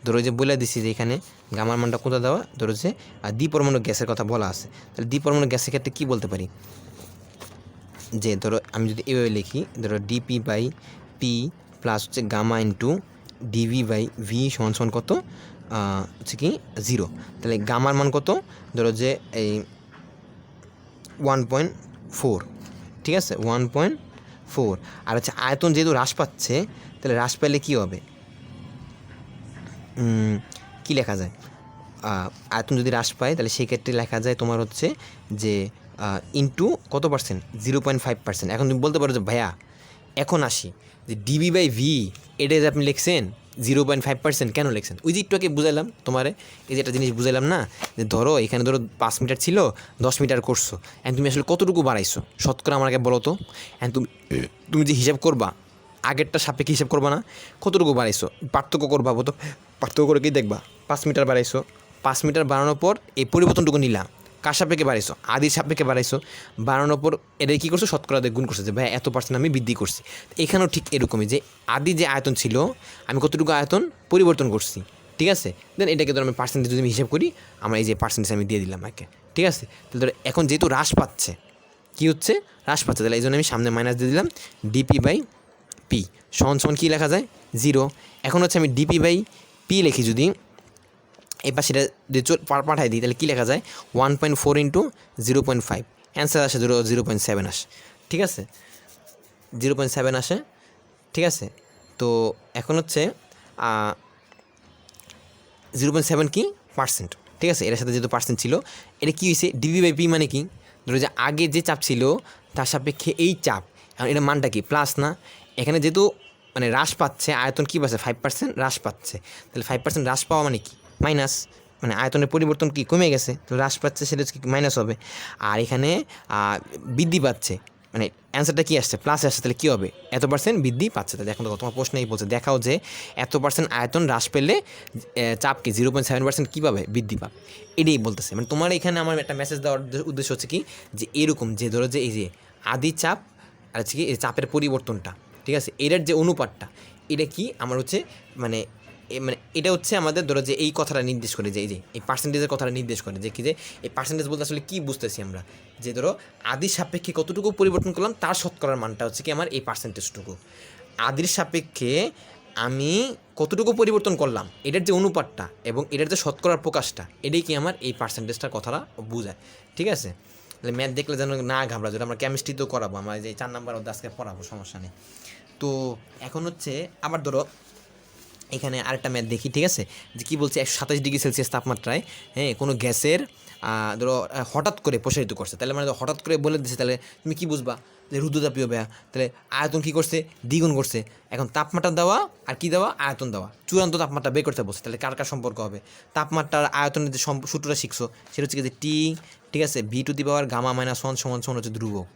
ধরো যে বলে দিছি যে এখানে গামার মানটা কোথা দেওয়া, ধরো যে দ্বিপরমাণু গ্যাসের কথা বলা আছে। তাহলে দ্বিপরমাণু গ্যাসের ক্ষেত্রে কী বলতে পারি, যে ধরো আমি যদি এভাবে লিখি, ধরো ডিপি বাই পি প্লাস হচ্ছে gamma into dv by v সমান সমান কত হচ্ছে কি 0। তাহলে গামার মান কত, ধরো যে এই 1.4, ঠিক আছে 1.4। আর হচ্ছে আয়তন যেহেতু হ্রাস পাচ্ছে, তাহলে হ্রাস পেলে কী হবে, কী লেখা যায়, আয়তন যদি হ্রাস পায় তাহলে সেই ক্ষেত্রে লেখা যায় তোমার হচ্ছে যে ইন্টু কত পার্সেন্ট, 0.5%। এখন তুমি বলতে পারো যে ভাইয়া এখন আসি যে ডিবি বাই ভি এটা যে আপনি লিখছেন 0.5% কেন লিখছেন, ওই যে একটু আগে বুঝাইলাম তোমারে, এই যে একটা জিনিস বুঝাইলাম না, যে ধরো এখানে ধরো 5 মিটার ছিল 10 মিটার করছো, এখন তুমি আসলে কতটুকু বাড়াইছো শতকরা আমাকে বলো তো। এখন তুমি যে হিসাব করবা আগেরটা সাপেক্ষে হিসাব করবা না, কতটুকু বাড়াইছো পার্থক্য করবা, তো পার্থক্য করে কি দেখবা 5 মিটার বাড়াইছো, 5 মিটার বাড়ানোর পর এই পরিবর্তনটুকু নিলাম, কার সাপেক্ষে বাড়াইছো, আদির সাপেক্ষে বাড়াইছো, বাড়ানোর পর এটা কী করছো শতকরা দিয়ে গুণ করছে যে ভাই এত% আমি বৃদ্ধি করছি। এখানেও ঠিক এরকমই যে আদি যে আয়তন ছিল আমি কতটুকু আয়তন পরিবর্তন করছি, ঠিক আছে, দেন এটাকে ধরো আমি পার্সেন্টেজ যদি আমি হিসাব করি, আমার এই যে পার্সেন্টেজ আমি দিয়ে দিলাম একে। ঠিক আছে, তাহলে ধরো এখন যেহেতু হ্রাস পাচ্ছে, কী হচ্ছে হ্রাস পাচ্ছে, তাহলে এই জন্য আমি সামনে মাইনাস দিয়ে দিলাম, ডিপি বাই পি সমান সমান কী লেখা যায় 0। এখন হচ্ছে আমি ডিপি বাই পি লিখি, যদি এই পাশে যদি পাঠাই দিই তাহলে কী লেখা যায় 1.4 ইন্টু 0.5, অ্যান্সার আসে 0.7 আসে। ঠিক আছে, 0.7 আসে। ঠিক আছে, তো এখন হচ্ছে 0.7 কি পার্সেন্ট। ঠিক আছে, এর সাথে যেহেতু পার্সেন্ট ছিল, এটা কী হয়েছে ডিভি বাই পি মানে কি, ধরো যে আগে যে চাপ ছিল তার সাপেক্ষে এই চাপ, এখন এটা মানটা কি প্লাস না, এখানে যেহেতু মানে হ্রাস পাচ্ছে আয়তন কী পাচ্ছে 5% হ্রাস পাচ্ছে, তাহলে 5% হ্রাস পাওয়া মানে কি মাইনাস, মানে আয়তনের পরিবর্তন কি কমে গেছে, তো হ্রাস পাচ্ছে সেটা কি মাইনাস হবে। আর এখানে বৃদ্ধি পাচ্ছে মানে অ্যান্সারটা কী আসছে প্লাস আসছে, তাহলে কী হবে এত% বৃদ্ধি পাচ্ছে। তাহলে এখন তোমার প্রশ্নেই বলছে দেখাও যে এত% আয়তন হ্রাস পেলে চাপকে 0.7% কীভাবে বৃদ্ধি পাবে, এটাই বলতেছে। মানে তোমার এখানে আমার একটা মেসেজ দেওয়ার উদ্দেশ্য হচ্ছে কি, যে এরকম যে ধরো যে এই যে আদি চাপ আর হচ্ছে কি এই চাপের পরিবর্তনটা, ঠিক আছে, এটার যে অনুপাতটা এটা কি আমার হচ্ছে মানে মানে এটা হচ্ছে আমাদের ধরো যে এই কথাটা নির্দেশ করে, যে এই যে এই পার্সেন্টেজের কথাটা নির্দেশ করে, যে কি যে এই পার্সেন্টেজ বলতে আসলে কী বুঝতেছি আমরা, যে ধরো আদির সাপেক্ষে কতটুকু পরিবর্তন করলাম তার শতকরার মানটা হচ্ছে কি আমার এই পার্সেন্টেজটুকু, আদির সাপেক্ষে আমি কতটুকু পরিবর্তন করলাম এটার যে অনুপাতটা এবং এটার যে শতকরার প্রকাশটা এটাই কি আমার এই পার্সেন্টেজটার কথাটা বোঝায়। ঠিক আছে, তাহলে ম্যাথ দেখলে যেন না ঘাবড়া, যেটা আমরা কেমিস্ট্রি তো করাবো, আমার যে 4 নাম্বার অধ্যায় আজকে পড়াবো, সমস্যা নেই। তো এখন হচ্ছে আবার ধরো এখানে আরেকটা ম্যাথ দেখি। ঠিক আছে, যে কী বলছে 127 ডিগ্রি সেলসিয়াস তাপমাত্রায় হ্যাঁ কোনো গ্যাসের ধরো হঠাৎ করে প্রসারিত করছে, তাহলে মানে হঠাৎ করে বলে দিচ্ছে, তাহলে তুমি কি বুঝবা যে রুদ্রতাপীয় ব্যয়, তাহলে আয়তন কী করছে, দ্বিগুণ করছে। এখন তাপমাত্রা দেওয়া আর কি দেওয়া, আয়তন দেওয়া, চূড়ান্ত তাপমাত্রা বের করতে বলছে, তাহলে কার কার সম্পর্ক হবে, তাপমাত্রার আয়তনের যে সূত্রটা শিখছো সেটা হচ্ছে কি যে টি, ঠিক আছে, V⁻⁻1 হচ্ছে ধ্রুবক।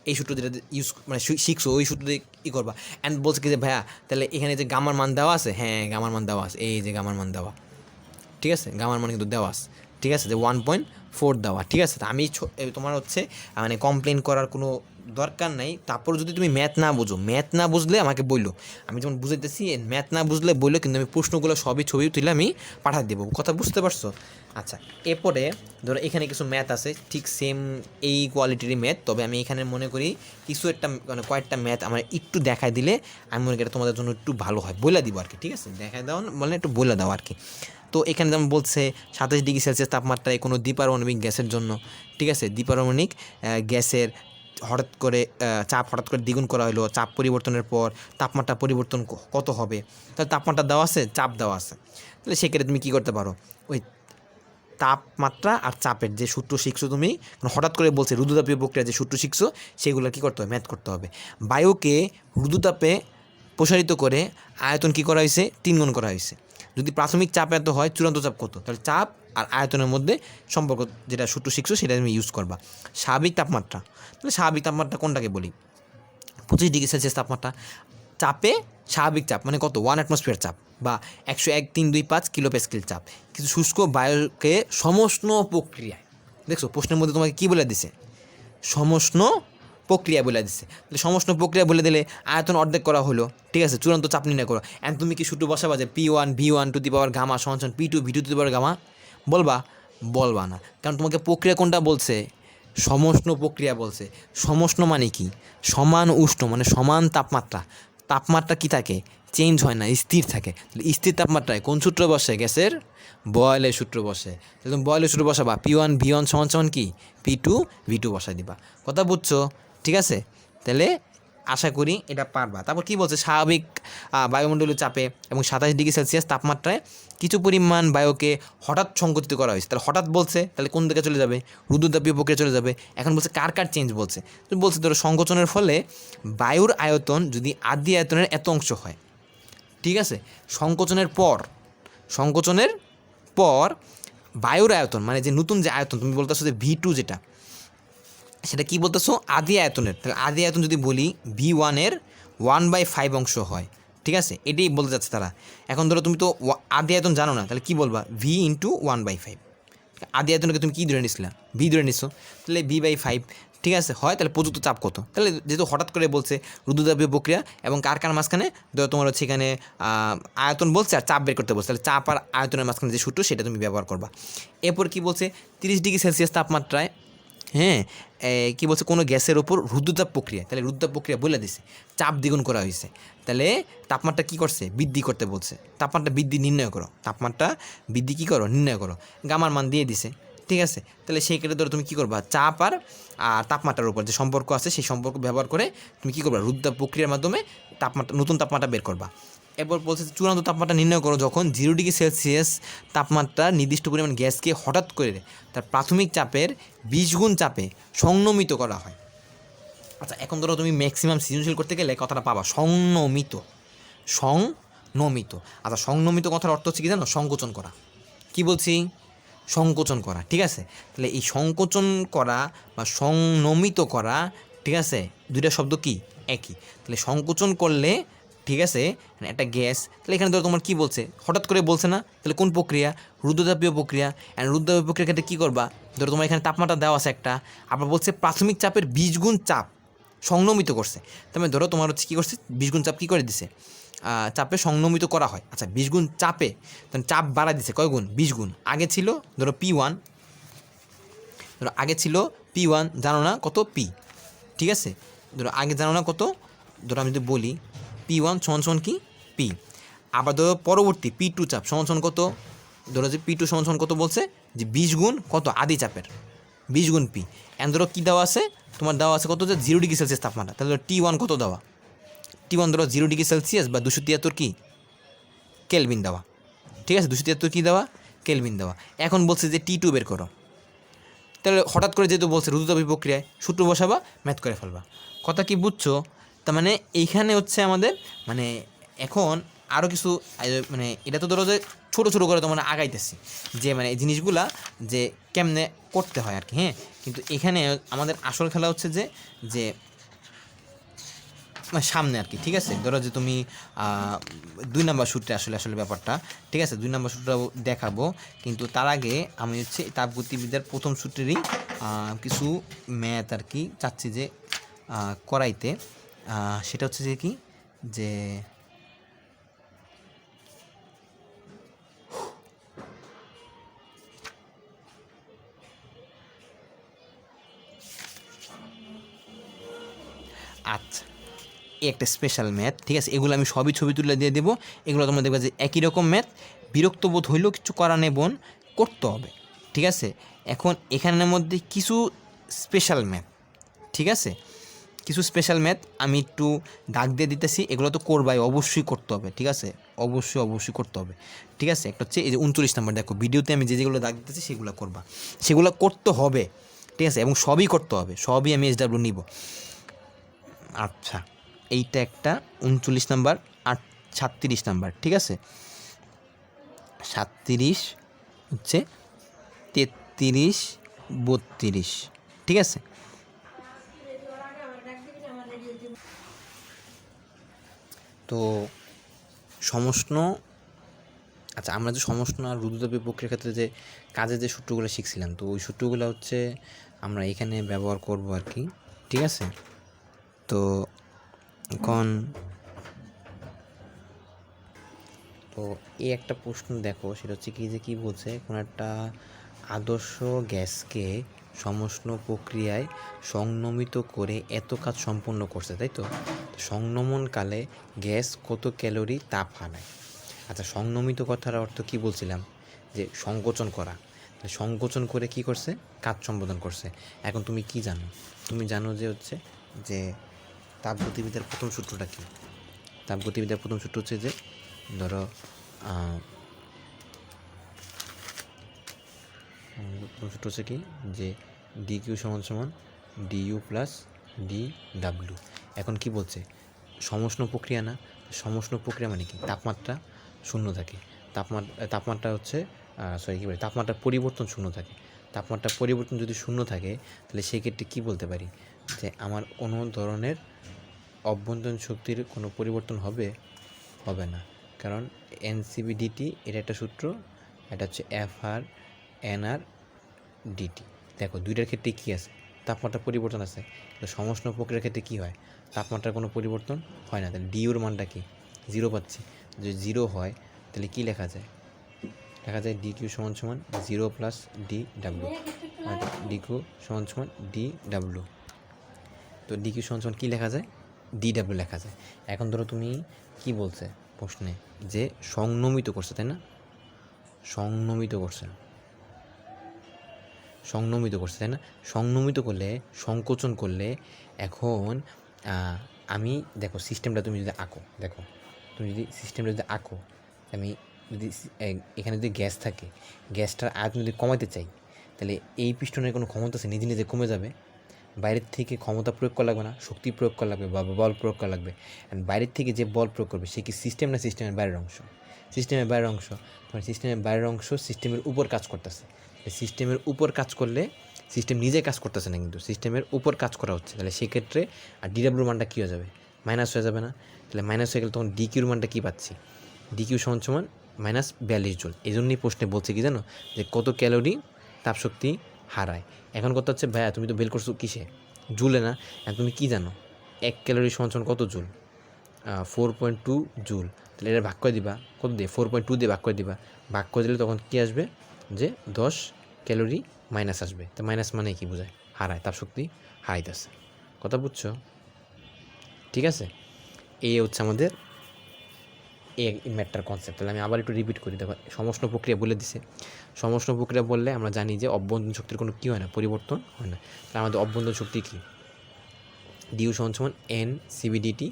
এই সূত্র যেটা ইউজ মানে শিখছো ওই সূত্র দিয়ে ই করবা। অ্যান্ড বলছে কি যে ভাইয়া তাহলে এখানে যে গামার মান দেওয়া আছে, হ্যাঁ গামার মান দেওয়া আছে, এই যে গামার মান দেওয়া, ঠিক আছে, গামার মান কিন্তু দেওয়া আছে, ঠিক আছে, যে 1.4 দেওয়া। ঠিক আছে, আমি তোমার হচ্ছে মানে কমপ্লেন করার কোনো দরকার নাই। তারপর যদি তুমি ম্যাথ না বুঝো, ম্যাথ না বুঝলে আমাকে বললো, আমি যেমন বুঝাইতেছি ম্যাথ না বুঝলে বললো, কিন্তু আমি প্রশ্নগুলো সবই ছবি তুলে আমি পাঠিয়ে দেবো, কথা বুঝতে পারছো? আচ্ছা, এরপরে ধরো এখানে কিছু ম্যাথ আছে ঠিক সেম এই কোয়ালিটিরই ম্যাথ, তবে আমি এখানে মনে করি কিছু একটা মানে কয়েকটা ম্যাথ আমার একটু দেখায় দিলে আমি মনে করি তোমাদের জন্য একটু ভালো হয়, বলে দিব আর কি। ঠিক আছে, দেখায় দাও মানে একটু বলে দাও আর কি। তো এখানে যেমন বলছে 27 ডিগ্রি সেলসিয়াস তাপমাত্রায় কোনো দ্বিপারমাণবিক গ্যাসের জন্য, ঠিক আছে, দ্বিপারমাণবিক গ্যাসের হঠাৎ করে চাপ হঠাৎ করে দ্বিগুণ করা হলো, চাপ পরিবর্তনের পর তাপমাত্রা পরিবর্তন কত হবে, তাহলে তাপমাত্রা দেওয়া আছে, চাপ দেওয়া আছে, তাহলে সেক্ষেত্রে তুমি কী করতে পারো, ওই তাপমাত্রা আর চাপের যে সূত্র শিখছো তুমি, হঠাৎ করে বলছে রুদ্রতাপীয় প্রক্রিয়া যে সূত্র শিখছো সেগুলো কী করতে হবে, ম্যাথ করতে হবে। বায়ুকে রুদ্রতাপে প্রসারিত করে আয়তন কী করা হয়েছে, 3 গুণ করা হয়েছে। যদি প্রাথমিক চাপ এত হয়, চূড়ান্ত চাপ কত, তাহলে চাপ আর আয়তনের মধ্যে সম্পর্ক যেটা সূত্র শিখছো সেটা তুমি ইউজ করবা। স্বাভাবিক তাপমাত্রা, তাহলে স্বাভাবিক তাপমাত্রা কোনটাকে বলি, 25 ডিগ্রি সেলসিয়াস তাপমাত্রা। চাপে স্বাভাবিক চাপ মানে কত, 1 অ্যাটমসফিয়ার চাপ বা 101.325 কিলো প্যাসকেল চাপ। কিছু শুষ্ক বায়ুকে সমষ্ণ প্রক্রিয়ায়, দেখছো প্রশ্নের মধ্যে তোমাকে কী বলে দিছে, সমষ্ণ প্রক্রিয়া বলে দিচ্ছে, তাহলে সমষ্ণ প্রক্রিয়া বলে দিলে আয়তন অর্ধেক করা হলো। ঠিক আছে, চূড়ান্ত চাপ নির্ণয় করো। অ্যান্ড তুমি কি সূত্র বসাবা যে P1 বলবা? বলবা না, কারণ তোমাকে প্রক্রিয়া কোনটা বলছে, সমষ্ণ প্রক্রিয়া বলছে। সমষ্ণ মানে কি, সমান উষ্ণ মানে সমান তাপমাত্রা, তাপমাত্রা কি থাকে, চেঞ্জ হয় না, স্থির থাকে। স্থির তাপমাত্রায় কোন সূত্র বসে, গ্যাসের বয়েলের সূত্র বসে। তাহলে তুমি বয়েলের সূত্র বসাবা, P1 কি, P2 বসাই দিবা। কথা বুঝছো? ঠিক আছে, তাহলে আশা করি এটা পারবা। তারপর কি বলছে, স্বাভাবিক বায়ুমণ্ডলীয় চাপে এবং 27 ডিগ্রি সেলসিয়াস তাপমাত্রায় কিছু পরিমাণ বায়ুকে হঠাৎ সংকুচিত করা হয়েছে। তাহলে হঠাৎ বলছে, তাহলে কোন দিকে চলে যাবে, রুদ্রতাপীয় প্রক্রিয়া চলে যাবে। এখন বলছে কার কার চেঞ্জ বলছে, তুমি বলছে ধরো সংকোচনের ফলে বায়ুর আয়তন যদি আদি আয়তনের এত অংশ হয়, ঠিক আছে, সংকোচনের পর বায়ুর আয়তন মানে যে নতুন যে আয়তন তুমি বলতেছো যে V2 যেটা, সেটা কী বলতেছো, আদি আয়তনের। তাহলে আদি আয়তন যদি বলি V1-এর 1/5 অংশ হয়। ঠিক আছে, এটাই বলতে যাচ্ছে তারা। এখন ধরো তুমি তো আদি আয়তন জানো না, তাহলে কী বলবা, V × 1/5। আদি আয়তনকে তুমি কী ধরে নিছিলা, V ধরে নিছো, তাহলে V/5 ঠিক আছে হয়। তাহলে প্রযুক্ত চাপ কত, তাহলে যেহেতু হঠাৎ করে বলছে রুদ্রতাপীয় প্রক্রিয়া এবং কার কার মাঝখানে, ধরো তোমার হচ্ছে এখানে আয়তন বলছে আর চাপ বের করতে বলছে, তাহলে চাপ আর আয়তনের মাঝখানে যে সূত্র সেটা তুমি ব্যবহার করবা। এরপর কী বলছে, 30 ডিগ্রি সেলসিয়াস তাপমাত্রায় হ্যাঁ কী বলছে, কোনো গ্যাসের ওপর রুদ্রতাপ প্রক্রিয়া, তাহলে রুদ্রতাপ প্রক্রিয়া বলে দিছে, চাপ দ্বিগুণ করা হয়েছে, তাহলে তাপমাত্রা কী করছে, বৃদ্ধি করতে বলছে। তাপমাত্রা বৃদ্ধি নির্ণয় করো, তাপমাত্রা বৃদ্ধি কী করো, নির্ণয় করো, গামার মান দিয়ে দিছে। ঠিক আছে, তাহলে সেই ক্ষেত্রে ধরো তুমি কী করবা, চাপ আর তাপমাত্রার উপর যে সম্পর্ক আছে সেই সম্পর্ক ব্যবহার করে তুমি কী করবা, রুদ্রতাপ প্রক্রিয়ার মাধ্যমে নতুন তাপমাত্রা বের করবা। এরপর বলছে চূড়ান্ত তাপমাত্রা নির্ণয় করো যখন 0 ডিগ্রি সেলসিয়াস তাপমাত্রা নির্দিষ্ট পরিমাণ গ্যাসকে হঠাৎ করে তার প্রাথমিক চাপের 20 গুণ চাপে সংনমিত করা হয়। আচ্ছা, এখন ধরো তুমি ম্যাক্সিমাম সৃজনশীল করতে গেলে কথাটা পাবা, সংনমিত। আচ্ছা, সংনমিত কথার অর্থ হচ্ছে কি জানো, সংকোচন করা। কি বলছি, সংকোচন করা। ঠিক আছে, তাহলে এই সংকোচন করা বা সংনমিত করা, ঠিক আছে, দুইটা শব্দ কি একই। তাহলে সংকোচন করলে, ঠিক আছে, একটা গ্যাস, তাহলে এখানে ধরো তোমার কী বলছে, হঠাৎ করে বলছে না, তাহলে কোন প্রক্রিয়া, রুদ্রতাপীয় প্রক্রিয়া। অ্যান্ড রুদ্রতাপীয় প্রক্রিয়ার ক্ষেত্রে কী করবা, ধরো তোমার এখানে তাপমাত্রা দেওয়া আছে একটা, আবার বলছে প্রাথমিক চাপের 20 গুণ চাপ সংনমিত করছে। তাহলে ধরো তোমার হচ্ছে কী করছে, 20 গুণ চাপ কী করে দিছে, চাপে সংনমিত করা হয়। আচ্ছা, 20 গুণ চাপে, তাহলে চাপ বাড়ায় দিছে কয় গুণ, 20 গুণ। আগে ছিল ধরো P1, জানো না কত P, ঠিক আছে, ধরো আগে জানো না কত, ধরো আমি যদি বলি P1 সমান সমান কি পি। আবার ধরো পরবর্তী P2 চাপ সমান সমান কত, ধরো যে P2 সমান সমান কত বলছে যে 20 গুণ কত আদি চাপের 20 গুণ পি। এখন ধরো কী দেওয়া আছে, তোমার দেওয়া আছে কত যে 0 ডিগ্রি সেলসিয়াস তাপমাত্রা, তাহলে T1 কত দেওয়া, T1 ধরো 0 ডিগ্রি সেলসিয়াস বা 273 কি কেলভিন দেওয়া, ঠিক আছে, 273 কী দেওয়া কেলভিন দেওয়া। এখন বলছে যে T2 বের করো, তাহলে হঠাৎ করে যেহেতু বলছে রুদ্রতাপীয় প্রক্রিয়ায় সূত্র বসাবা, ম্যাথ করে ফেলবা। কথা কি বুঝছো? তার মানে এইখানে হচ্ছে আমাদের মানে এখন আরও কিছু মানে এটা তো ধরো যে ছোটো ছোটো করে তোমার আগাইতেছি যে মানে এই জিনিসগুলা যে কেমনে করতে হয় আর কি, হ্যাঁ। কিন্তু এখানে আমাদের আসল খেলা হচ্ছে যে যে সামনে আর কি, ঠিক আছে। ধরো যে তুমি 2 নম্বর সূত্রে আসলে ব্যাপারটা, ঠিক আছে, 2 নম্বর সূত্রটাও দেখাবো। কিন্তু তার আগে আমি হচ্ছে তাপগতিবিদ্যার প্রথম সূত্রেরই কিছু ম্যাথ আর কি চাচ্ছি যে করাইতে। সেটা হচ্ছে যে কি যে আচ্ছা, একটা স্পেশাল ম্যাথ, ঠিক আছে, এগুলো আমি সবই ছবি তুলে দিয়ে দেবো। এগুলো তোমরা দেখবে যে একই রকম ম্যাথ, বিরক্ত বোধ হইলেও কিছু করা নেই বোন, করতে হবে, ঠিক আছে। এখন এখানের মধ্যে কিছু স্পেশাল ম্যাথ, ঠিক আছে, কিছু স্পেশাল ম্যাথ আমি একটু দাগ দিয়ে দিতেছি, এগুলো তো করবাই, অবশ্যই করতে হবে, ঠিক আছে, অবশ্যই করতে হবে, ঠিক আছে। একটা হচ্ছে এই যে 39 নম্বর, দেখো ভিডিওতে আমি যেগুলো দাগ দিতেছি সেগুলো করবা, সেগুলো করতে হবে, ঠিক আছে, এবং সবই করতে হবে, সবই আমি SW নিব। আচ্ছা, এইটা একটা 39 নাম্বার, 36 নাম্বার, ঠিক আছে, 37 হচ্ছে 33 32, ঠিক আছে। তো সমষ্ণ, আচ্ছা আমরা যে সমষ্ণ আর রুদ্রতাপীয় প্রক্রিয়ার ক্ষেত্রে যে কাজের যে সূত্রগুলো শিখছিলাম, তো ওই সূত্রগুলো হচ্ছে আমরা এখানে ব্যবহার করব আর কি, ঠিক আছে। তো এখন তো এই একটা প্রশ্ন দেখো, সেটা হচ্ছে কি যে কী বলছে, কোনো একটা আদর্শ গ্যাসকে সমষ্ণ প্রক্রিয়ায় সংনমিত করে এত কাজ সম্পন্ন করছে, তাই তো। সংনমনকালে গ্যাস কত ক্যালোরি তাপ হারায়। আচ্ছা, সংনমিত কথার অর্থ কি বলছিলাম, যে সংকোচন করা, সংকোচন করে কি করছে, কাজ সম্পাদন করছে। এখন তুমি কি জানো, তুমি জানো যে হচ্ছে যে তাপগতিবিদ্যার প্রথম সূত্রটা কি। তাপগতিবিদ্যার প্রথম সূত্র হচ্ছে যে ধরো প্রথম সূত্র হচ্ছে কি যে ডিকিউ সমান সমান ডিইউ প্লাস ডিডাব্লিউ। এখন কি বলছে, সমষ্ণ প্রক্রিয়া না, সমষ্ণ প্রক্রিয়া মানে কি, তাপমাত্রা শূন্য থাকে, তাপমাত্রা হচ্ছে সরি কী বলে, তাপমাত্রার পরিবর্তন শূন্য থাকে। তাপমাত্রার পরিবর্তন যদি শূন্য থাকে তাহলে সেক্ষেত্রে কী বলতে পারি, যে আমার কোনো ধরনের অভ্যন্তরীণ শক্তির কোনো পরিবর্তন হবে না, কারণ NCV/DT এটা একটা সূত্র, এটা হচ্ছে FR NR DT। দেখো দুইটার ক্ষেত্রে কী আছে, তাপমাত্রা পরিবর্তন আছে, তো সমষ্ণ প্রক্রিয়ার ক্ষেত্রে কী হয়, তাপমাত্রার কোনো পরিবর্তন হয় না, তাহলে ডিউর মানটা কি 0 পাচ্ছি। যদি 0 হয় তাহলে কী লেখা যায়, লেখা যায় ডিকিউ সমান সমান 0 প্লাস DW, ডিকিউ সমান সমান DW। তো ডিকিউ সমান সমান কী লেখা যায়, DW লেখা যায়। এখন ধরো তুমি কি বলছে প্রশ্নে, যে সংনমিত করছে, তাই না, সংনমিত করছে, তাই না, সংনমিত করলে, সংকোচন করলে, এখন আমি দেখো সিস্টেমটা তুমি যদি আঁকো, দেখো তুমি যদি সিস্টেমটা যদি আঁকো, আমি যদি এখানে যদি গ্যাস থাকে, গ্যাসটার আয়তন যদি কমাতে চাই, তাহলে এই পিস্টনের কোনো ক্ষমতা আছে নিজে নিজে কমে যাবে, বাইরের থেকে ক্ষমতা প্রয়োগ করা লাগবে না, শক্তি প্রয়োগ করা লাগবে বা বল প্রয়োগ করা লাগবে। অ্যান্ড বাইরের থেকে যে বল প্রয়োগ করবে সে কি সিস্টেম না সিস্টেমের বাইরের অংশ, সিস্টেমের বাইরের অংশ, তোমার সিস্টেমের বাইরের অংশ সিস্টেমের উপর কাজ করতেছে। সিস্টেমের উপর কাজ করলে সিস্টেম নিজে কাজ করতেছে না, কিন্তু সিস্টেমের উপর কাজ করা হচ্ছে, তাহলে সেক্ষেত্রে আর DW মানটা কী হয়ে যাবে, মাইনাস হয়ে যাবে না। তাহলে মাইনাস হয়ে গেলে তখন ডিকিউর মানটা কী পাচ্ছি, ডিকিউ সমান সমান -42 জুল। এই জন্যই প্রশ্নে বলছে কি জানো, যে কত ক্যালোরি তাপশক্তি হারায়। এখন কথা হচ্ছে ভাইয়া তুমি তো বের করছো কিসে, জুলে না, তুমি কি জানো 1 ক্যালোরি সমান সমান কত জুল, 4.2 জুল। তাহলে এটা ভাগ করে দিবা, কত দিয়ে, 4.2 দিয়ে ভাগ করে দিবা, ভাগ করে দিলে তখন কী আসবে, যে 10 ক্যালোরি মাইনাস আসবে। তো মাইনাস মানে কি বোঝায়, হারায়, তাপশক্তি হারাইতেছে। কথা বুঝছো, ঠিক আছে। এই হচ্ছে আমাদের এই ম্যাটটার কনসেপ্ট। তাহলে আমি আবার একটু রিপিট করি। দেখো সমষ্ণ প্রক্রিয়া বলে দিছে। সমষ্ণ প্রক্রিয়া বললে আমরা জানি যে অভ্যন্তরীণ শক্তির কোনো কী হয় না, পরিবর্তন হয় না। তাহলে আমাদের অভ্যন্তরীণ শক্তি কী? ডিউ সমান এন সিবিডিটি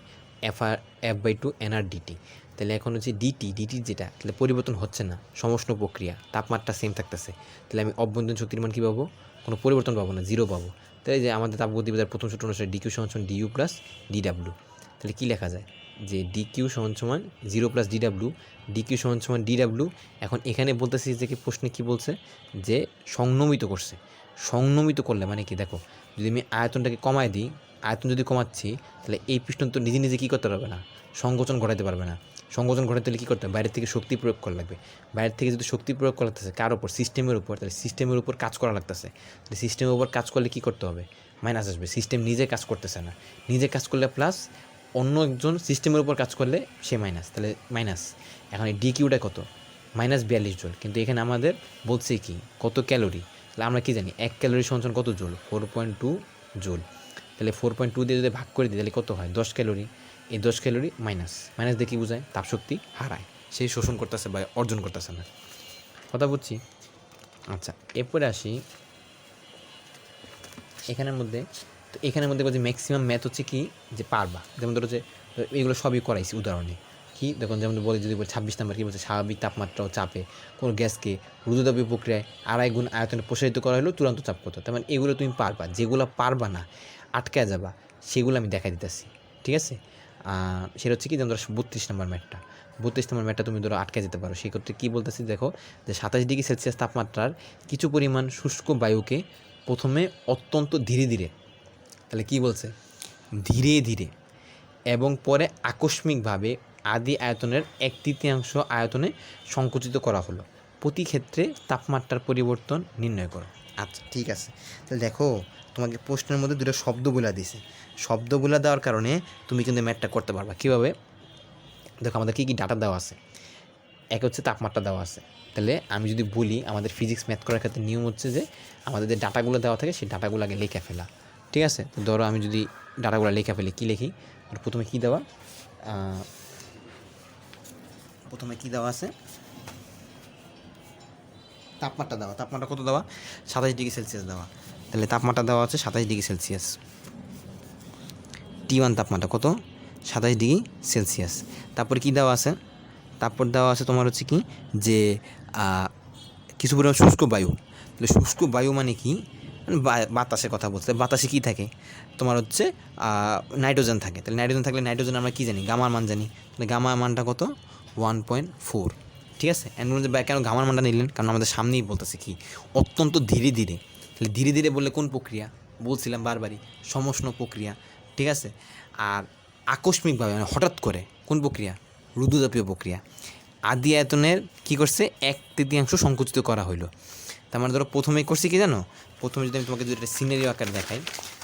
F/2 nr/dt। তাহলে এখন হচ্ছে ডিটি যেটা, তাহলে পরিবর্তন হচ্ছে না, সমষ্ণ প্রক্রিয়া, তাপমাত্রা সেম থাকতেছে। তাহলে আমি অভ্যন্তরীণ শক্তির মান কী পাবো? কোনো পরিবর্তন পাবো না, জিরো পাবো। তাহলে যে আমাদের তাপগতিবিদ্যার প্রথম সূত্র অনুসারে ডিকিউ সমান ডিইউ প্লাস ডিডাব্লিউ। তাহলে কী লেখা যায়? যে ডিকিউ সমান 0 প্লাস ডিডাব্লিউ, ডিকিউ সমান ডিডাব্লিউ। এখন এখানে বলতেছি যে কি প্রশ্নে কী বলছে? যে সংনমিত করছে। সংনমিত করলে মানে কি? দেখো যদি আমি আয়তনটাকে কমায় দিই, আয়তন যদি কমাচ্ছি, তাহলে এই পিস্টন তো নিজে নিজে কী করতে পারবে না, সংকোচন ঘটাতে পারবে না। সংকোচন ঘটাতে হলে কী করতে হবে? বাইরের থেকে শক্তি প্রয়োগ করা লাগবে। বাইরের থেকে যদি শক্তি প্রয়োগ করা লাগতেছে কার উপর? সিস্টেমের উপর। তাহলে সিস্টেমের উপর কাজ করা লাগতেছে। তাহলে সিস্টেমের উপর কাজ করলে কী করতে হবে? মাইনাস আসবে। সিস্টেম নিজে কাজ করতেছে না, নিজে কাজ করলে প্লাস, অন্য একজন সিস্টেমের উপর কাজ করলে সে মাইনাস, তাহলে মাইনাস। এখন এই ডিকিউটা কত? -42 জুল। কিন্তু এখানে আমাদের বলছে কি কত ক্যালোরি? তাহলে আমরা কি জানি 1 ক্যালোরি সমান কত জুল? 4.2 জুল। তাহলে 4.2 দিয়ে যদি ভাগ করে দিই তাহলে কত হয়? 10 ক্যালোরি। এই 10 ক্যালোরি মাইনাস দিয়ে কী বোঝায়? তাপশক্তি হারায়, সেই শোষণ করতেছে বা অর্জন করতেছে না। কথা বুঝছি? আচ্ছা, এরপরে আসি এখানের মধ্যে। তো এখানের মধ্যে বলছে ম্যাক্সিমাম ম্যাথ হচ্ছে কি যে পারবা, যেমন ধরো যে এগুলো সবই করাইছি উদাহরণে। কি দেখুন, যেমন বলে যদি 26 নাম্বার কী বলছে? স্বাভাবিক তাপমাত্রা ও চাপে কোনো গ্যাসকে রুদ্ধতাপীয় প্রক্রিয়ায় 2.5 গুণ আয়তনে প্রসারিত করা হলো চূড়ান্ত চাপ কত? তার মানে এগুলো তুমি পারবা। যেগুলো পারবা না, আটকায় যাবা, সেগুলো আমি দেখাই দিতেছি। ঠিক আছে? সেটা হচ্ছে কি, যেমন ধরো 32 নম্বর ম্যাথটা। 32 নম্বর ম্যাথটা তুমি ধরো আটকে যেতে পারো। সেক্ষেত্রে কী বলতেছি দেখো, যে 27 ডিগ্রি সেলসিয়াস তাপমাত্রার কিছু পরিমাণ শুষ্ক বায়ুকে প্রথমে অত্যন্ত ধীরে ধীরে, তাহলে কী বলছে? ধীরে ধীরে এবং পরে আকস্মিকভাবে আদি আয়তনের 1/3 আয়তনে সংকুচিত করা হলো। প্রতি ক্ষেত্রে তাপমাত্রার পরিবর্তন নির্ণয় করো। আচ্ছা ঠিক আছে। তাহলে দেখো তোমাকে প্রশ্নের মধ্যে দুটো শব্দগুলা দিছে। শব্দগুলা দেওয়ার কারণে তুমি কিন্তু ম্যাথটা করতে পারবা। কীভাবে? দেখো আমাদের কী কী ডাটা দেওয়া আছে। এক হচ্ছে তাপমাত্রা দেওয়া আছে। তাহলে আমি যদি বলি আমাদের ফিজিক্স ম্যাথ করার ক্ষেত্রে নিয়ম হচ্ছে যে আমাদের যে ডাটাগুলো দেওয়া থাকে সেই ডাটাগুলো আগে লিখে ফেলা। ঠিক আছে? তো ধরো আমি যদি ডাটাগুলো লিখে ফেলি, কী লিখি? প্রথমে কী দেওয়া? প্রথমে কী দেওয়া আছে? তাপমাত্রা দেওয়া। তাপমাত্রা কত দেওয়া? 27 ডিগ্রি সেলসিয়াস দেওয়া। তাহলে তাপমাত্রা দেওয়া আছে 27 ডিগ্রি সেলসিয়াস। T1 তাপমাত্রা কত? 27 ডিগ্রি সেলসিয়াস। তারপরে কী দেওয়া আছে? তারপর দেওয়া আছে তোমার হচ্ছে কি যে কিছু পরিমাণ শুষ্ক বায়ু। তাহলে শুষ্ক বায়ু মানে কি? মানে বাতাসের কথা বলতে, বাতাসে কী থাকে? তোমার হচ্ছে নাইট্রোজেন থাকে। তাহলে নাইট্রোজেন থাকলে নাইট্রোজেন আমরা কী জানি? গামার মান জানি। তাহলে গামার মানটা কত? 1.4। ঠিক আছে? কেন গামার মানটা নিলেন? কারণ আমাদের সামনেই বলতেছে কি অত্যন্ত ধীরে ধীরে। তাহলে ধীরে ধীরে বললে কোন প্রক্রিয়া? বলছিলাম বারবারই, সমষ্ণ প্রক্রিয়া। ঠিক আছে? আর আকস্মিকভাবে মানে হঠাৎ করে কোন প্রক্রিয়া? রুদ্ধতাপীয় প্রক্রিয়া। আদি আয়তনের কী করছে? 1/3 সংকুচিত করা হইলো। তার মানে ধরো প্রথমে করছি কি জানো? প্রথমে যদি আমি তোমাকে দুটো সিনারিও আকার দেখাই,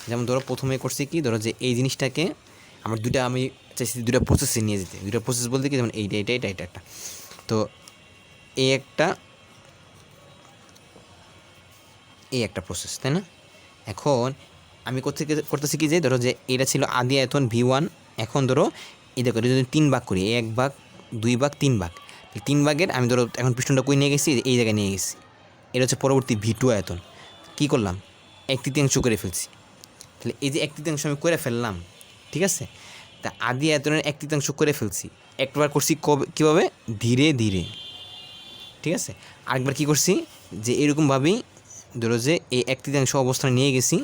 যেমন ধরো প্রথমে করছি কি, ধরো যে এই জিনিসটাকে আমার আমি চাইছি দুটো প্রসেসে নিয়ে যেতে। দুটো প্রসেস বলতে কি, যেমন এইটা এটা এটা এটা একটা, তো এই একটা প্রসেস, তাই না? এখন আমি করতেছি কি যে ধরো যে এটা ছিল আদি আয়তন V1। এখন ধরো এই দেখো, এটা যদি 3 ভাগ করি, 1 ভাগ 2 ভাগ 3 ভাগ, 3 ভাগের আমি ধরো এখন পিস্টনটা কই নিয়ে গেছি? এই জায়গায় নিয়ে গেছি। এটা হচ্ছে পরবর্তী V2 আয়তন। কী করলাম? 1/3 করে ফেলছি। তাহলে এই যে 1/3 আমি করে ফেললাম, ঠিক আছে? তা আদি আয়তনের 1/3 করে ফেলছি। একবার করছি কীভাবে? ধীরে ধীরে। ঠিক আছে? আরেকবার কী করছি? যে এরকমভাবেই ধরো যে এই 1/3 অবস্থানে নিয়ে গেছি।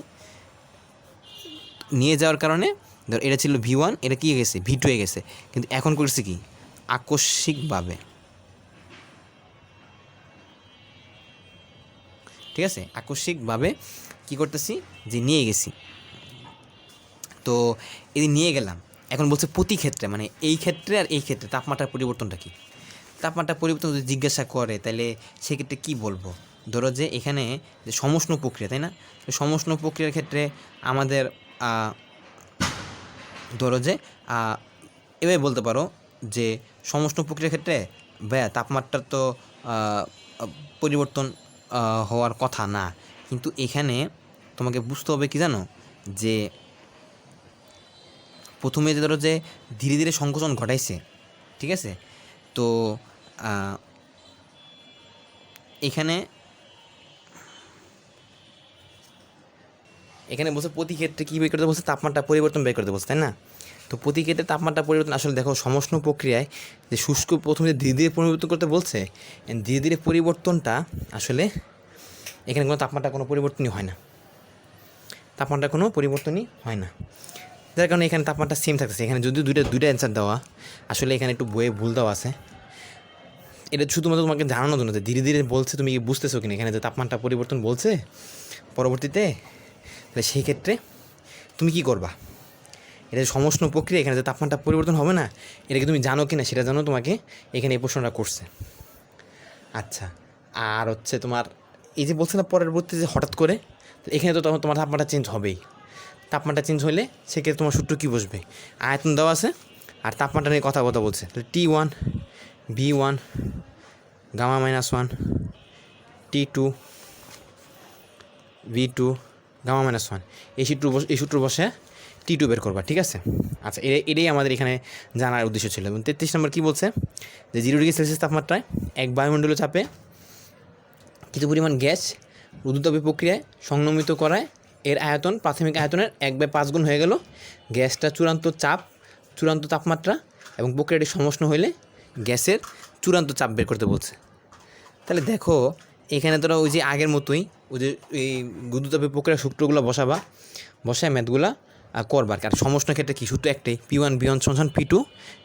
নিয়ে যাওয়ার কারণে ধর এটা ছিল V1, এটা কী হয়ে গেছে? V2 হয়ে গেছে। কিন্তু এখন করছি কি? আকস্মিকভাবে। ঠিক আছে? আকস্মিকভাবে কী করতেছি? যে নিয়ে গেছি। তো এই নিয়ে গেলাম। এখন বলছে প্রতি ক্ষেত্রে, মানে এই ক্ষেত্রে আর এই ক্ষেত্রে তাপমাত্রার পরিবর্তনটা কী? তাপমাত্রার পরিবর্তন যদি জিজ্ঞাসা করে তাহলে সেক্ষেত্রে কী বলবো? ধরো যে এখানে যে সমষ্ণ প্রক্রিয়া, তাই না? সমষ্ণ প্রক্রিয়ার ক্ষেত্রে আমাদের ধরো যে এভাবে বলতে পারো যে সমষ্ণ প্রক্রিয়ার ক্ষেত্রে ভাইয়া তাপমাত্রার তো পরিবর্তন হওয়ার কথা না, কিন্তু এখানে তোমাকে বুঝতে হবে কি জানো? যে প্রথমে যে ধরো যে ধীরে ধীরে সংকোচন ঘটাইছে, ঠিক আছে। তো এখানে বলছে প্রতি ক্ষেত্রে কী বের করতে বলছে, তাপমাত্রা পরিবর্তন বের করতে বলছে, তাই না। তো প্রতি ক্ষেত্রে তাপমাত্রা পরিবর্তন আসলে দেখো সমষ্ণ প্রক্রিয়ায় যে শুষ্ক প্রথমে ধীরে ধীরে পরিবর্তন করতে বলছে, ধীরে ধীরে পরিবর্তনটা আসলে এখানে কোনো তাপমাত্রা কোনো পরিবর্তনই হয় না, তাপমাত্রা কোনো পরিবর্তনই হয় না, যার কারণে এখানে তাপমাত্রা সেম থাকতেছে। এখানে যদিও দুইটা অ্যান্সার দেওয়া, আসলে এখানে একটু বইয়ে ভুল দেওয়া আছে। এটা শুধুমাত্র তোমাকে জানানোর জন্য যে ধীরে ধীরে বলছে, তুমি কি বুঝতেছো কিনা এখানে যে তাপমাত্রা পরিবর্তন বলছে পরবর্তীতে, তাহলে সেই ক্ষেত্রে তুমি কী করবা। এটা সমষ্ণ প্রক্রিয়া, এখানে যে তাপমাত্রা পরিবর্তন হবে না, এটাকে তুমি জানো কি না সেটা জানো, তোমাকে এখানে এই প্রশ্নটা করছে। আচ্ছা, আর হচ্ছে তোমার এই যে বলছে না পরবর্তী যে হঠাৎ করে, এখানে তো তখন তোমার তাপমাত্রা চেঞ্জ হবেই। তাপমাত্রা চেঞ্জ হলে সেক্ষেত্রে তোমার সূত্র কী বসবে, আয়তন দেওয়া আছে আর তাপমাত্রা নিয়ে কথা বলছে, তাহলে T1 V1 gamma -1 T2 V2 gamma -1 এই সূত্র বসে T2 বের করবা, ঠিক আছে। আচ্ছা, এটাই আমাদের এখানে জানার উদ্দেশ্য ছিল। এবং 33 নম্বর কী বলছে, যে 0 ডিগ্রি সেলসিয়াস তাপমাত্রায় এক বায়ুমণ্ডলীয় চাপে কিছু পরিমাণ গ্যাস রুদ্ধতাপীয় প্রক্রিয়ায় সংনমিত করায় এর আয়তন প্রাথমিক আয়তনের 1/5 গুণ হয়ে গেল। গ্যাসটা চূড়ান্ত তাপমাত্রা এবং প্রক্রিয়াটি সমষ্ণ হইলে গ্যাসের চূড়ান্ত চাপ বের করতে বলছে। তাহলে দেখো এখানে তোরা ওই যে আগের মতোই ওই যে এই রুদ্ধতাপীয় প্রক্রিয়ার সূত্রগুলো বসায় ম্যাথগুলা করবা। আর সমষ্ণ ক্ষেত্রে কি সূত্র একটাই, P1 V1 = P2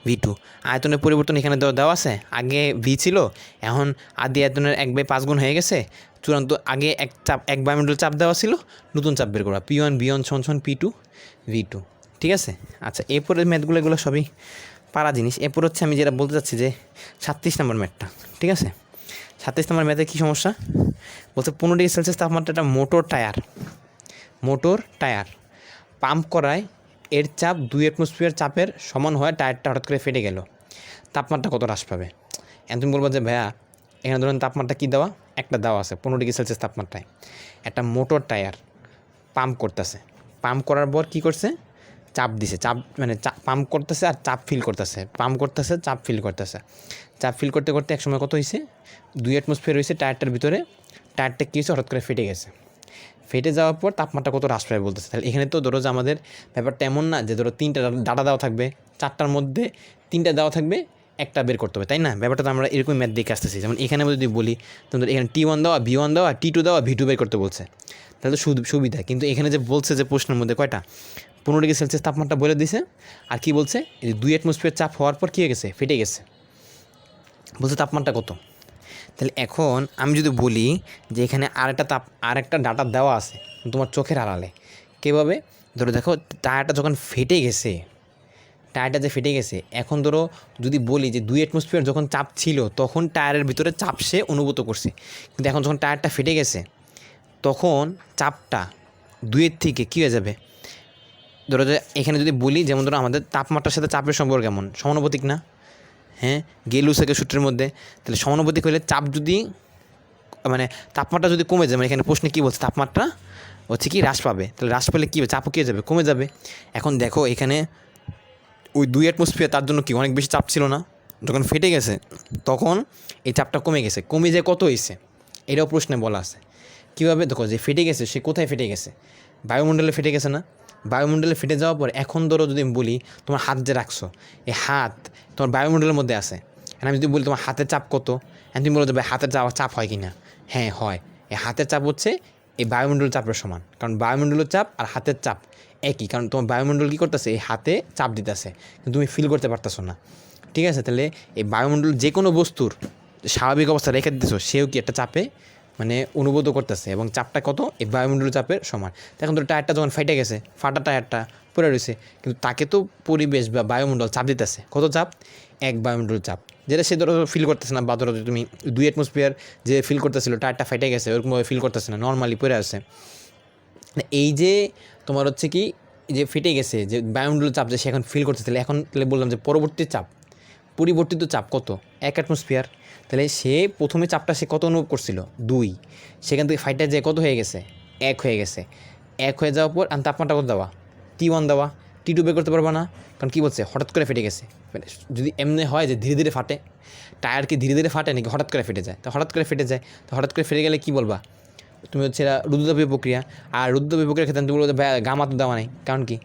V2। আয়তনের পরিবর্তন এখানে দেওয়া আছে, আগে V ছিল, এখন আদি আয়তনের 1/5 গুণ হয়ে গেছে। চূড়ান্ত আগে এক বায়ুমণ্ডল চাপ দেওয়া ছিল, নতুন চাপ বের করা, P1 V1 = P2 V2, ঠিক আছে। আচ্ছা, এরপরের ম্যাথগুলো এগুলো সবই পারা জিনিস। এরপর হচ্ছে আমি যেটা বলতে চাচ্ছি যে 37 নম্বর ম্যাথটা, ঠিক আছে। 37 নম্বর ম্যাথে কী সমস্যা বলছে, 15 ডিগ্রি সেলসিয়াস তাপমাত্রা একটা মোটর টায়ার পাম্প করায় এর চাপ 2 অ্যাটমসফিয়ার চাপের সমান হয়, টায়ারটা হঠাৎ করে ফেটে গেল, তাপমাত্রা কত হ্রাস পাবে। এখন তুমি বলবো যে ভাইয়া এখানে ধরুন তাপমাত্রা কী দেওয়া, একটা দেওয়া আছে 15 ডিগ্রি সেলসিয়াস তাপমাত্রায় একটা মোটর টায়ার পাম্প করতেছে, পাম্প করার পর কী করছে, চাপ দিছে, পাম্প করতেছে আর চাপ ফিল করতেছে, চাপ ফিল করতে করতে একসময় কত হয়েছে, 2 অ্যাটমসফিয়ার হয়েছে টায়ারটার ভিতরে। টায়ারটা কী হয়েছে, হঠাৎ করে ফেটে গেছে। ফেটে যাওয়ার পর তাপমাত্রা কত হ্রাস পাবে বলতেছে। তাহলে এখানে তো ধরো যে আমাদের ব্যাপারটা এমন না যে ধরো 3টা ডাটা দেওয়া থাকবে, 4টার মধ্যে 3টা দেওয়া থাকবে, একটা বের করতে হবে, তাই না। ব্যাপারটা তো আমরা এরকম ম্যাথ দেখে আসতেছি। যেমন এখানে যদি বলি তোমাদের এখানে T1 দেওয়া, V1 দেওয়া, T2 দেওয়া, V2 বের করতে বলছে, তাহলে তো সুবিধা। কিন্তু এখানে যে বলছে যে প্রশ্নের মধ্যে কয়টা 15 ডিগ্রি সেলসিয়াস তাপমাত্রা বলে দিছে, আর কি বলছে, এই 2 অ্যাটমসফিয়ার চাপ হওয়ার পর কী হয়ে গেছে, ফেটে গেছে, বলছে তাপমাত্রা কত। তাহলে এখন আমি যদি বলি যে এখানে আরেকটা ডাটা দেওয়া আছে তোমার চোখের আড়ালে, কীভাবে, ধরো দেখো টায়ারটা যখন ফেটে গেছে, এখন ধরো যদি বলি যে 2 অ্যাটমসফিয়ার যখন চাপ ছিল তখন টায়ারের ভিতরে চাপ সে অনুভূত করছে, কিন্তু এখন যখন টায়ারটা ফেটে গেছে তখন চাপটা 2-এর থেকে কী হয়ে যাবে, ধরো যে এখানে যদি বলি যেমন ধরো আমাদের তাপমাত্রার সাথে চাপের সম্পর্ক কেমন, সমানুপাতিক না, হ্যাঁ, গেলুসেকের সূত্রের মধ্যে। তাহলে সমানুপাতিক হলে চাপ যদি তাপমাত্রা যদি কমে যায়, এখানে প্রশ্নে কী বলছে, তাপমাত্রা হচ্ছে কি হ্রাস পাবে, তাহলে হ্রাস পেলে কী হবে, চাপও কী যাবে, কমে যাবে। এখন দেখো এখানে ওই 2 অ্যাটমসফিয়ার তার জন্য কি অনেক বেশি চাপ ছিল না, যখন ফেটে গেছে তখন এই চাপটা কমে গেছে, কমে যে কত হয়েছে এটাও প্রশ্নে বলা আছে। কীভাবে, দেখো যে ফেটে গেছে সে কোথায় ফেটে গেছে, বায়ুমণ্ডলে ফেটে গেছে না, বায়ুমণ্ডলে ফেটে যাওয়ার পর এখন ধরো যদি আমি বলি তোমার হাত যে রাখছো, এই হাত তোমার বায়ুমণ্ডলের মধ্যে আছে, এখন আমি যদি বলি তোমার হাতের চাপ কত, এখন তুমি বলো যে হাতের চাপ হয় কি না, হ্যাঁ হয়, এই হাতের চাপ হচ্ছে এই বায়ুমণ্ডল চাপের সমান, কারণ বায়ুমণ্ডলের চাপ আর হাতের চাপ একই, কারণ তোমার বায়ুমণ্ডল কী করতেছে, এই হাতে চাপ দিতেছে কিন্তু তুমি ফিল করতে পারতেছো না, ঠিক আছে। তাহলে এই বায়ুমণ্ডল যে কোনো বস্তুর স্বাভাবিক অবস্থা রেখে দিতেছো, সেও কি একটা চাপে অনুভূত করতেছে, এবং চাপটা কত, এই বায়ুমণ্ডলীয় চাপের সমান। এখন তো টায়ারটা যখন ফেটে গেছে, ফাটা টায়ারটা পড়ে রয়েছে, কিন্তু তাকে তো পরিবেশ বা বায়ুমণ্ডল চাপ দিতেছে, কত চাপ, 1 বায়ুমণ্ডল চাপ, যেটা সে ধরো ফিল করতেছে না, বা ধরো তুমি 2 অ্যাটমসফিয়ার যে ফিল করতেছিল, টায়ারটা ফেটে গেছে ওরকমভাবে ফিল করতেছে না, নর্মালি পড়ে আছে। এই যে তোমার হচ্ছে কি যে ফেটে গেছে যে বায়ুমণ্ডলীয় চাপ যে সে এখন ফিল করতেছিল, এখন তাহলে বললাম যে পরিবর্তিত চাপ কত, 1 অ্যাটমসফিয়ার। তাহলে সে প্রথমে চাপটা সে কত অনুভব করছিল, 2, সেখান থেকে ফাইটার যে কত হয়ে গেছে, 1 হয়ে গেছে। 1 হয়ে যাওয়ার পর তাপমাত্রা কত দেওয়া, T1 দেওয়া, T2 বের করতে পারবা না, কারণ কী বলছে হঠাৎ করে ফেটে গেছে। যদি এমনি হয় যে ধীরে ধীরে ফাটে, টায়ার কি ধীরে ধীরে ফাটে নাকি হঠাৎ করে ফেটে যায়? তো হঠাৎ করে ফেটে যায়, তো হঠাৎ করে ফেটে গেলে কী বলবা তুমি? হচ্ছে এটা রুদ্ধতাপীয় প্রক্রিয়া। আর রুদ্ধতাপীয় প্রক্রিয়ার ক্ষেত্রে তুমি বলবো গামা তো দেওয়া নেই, কারণ কি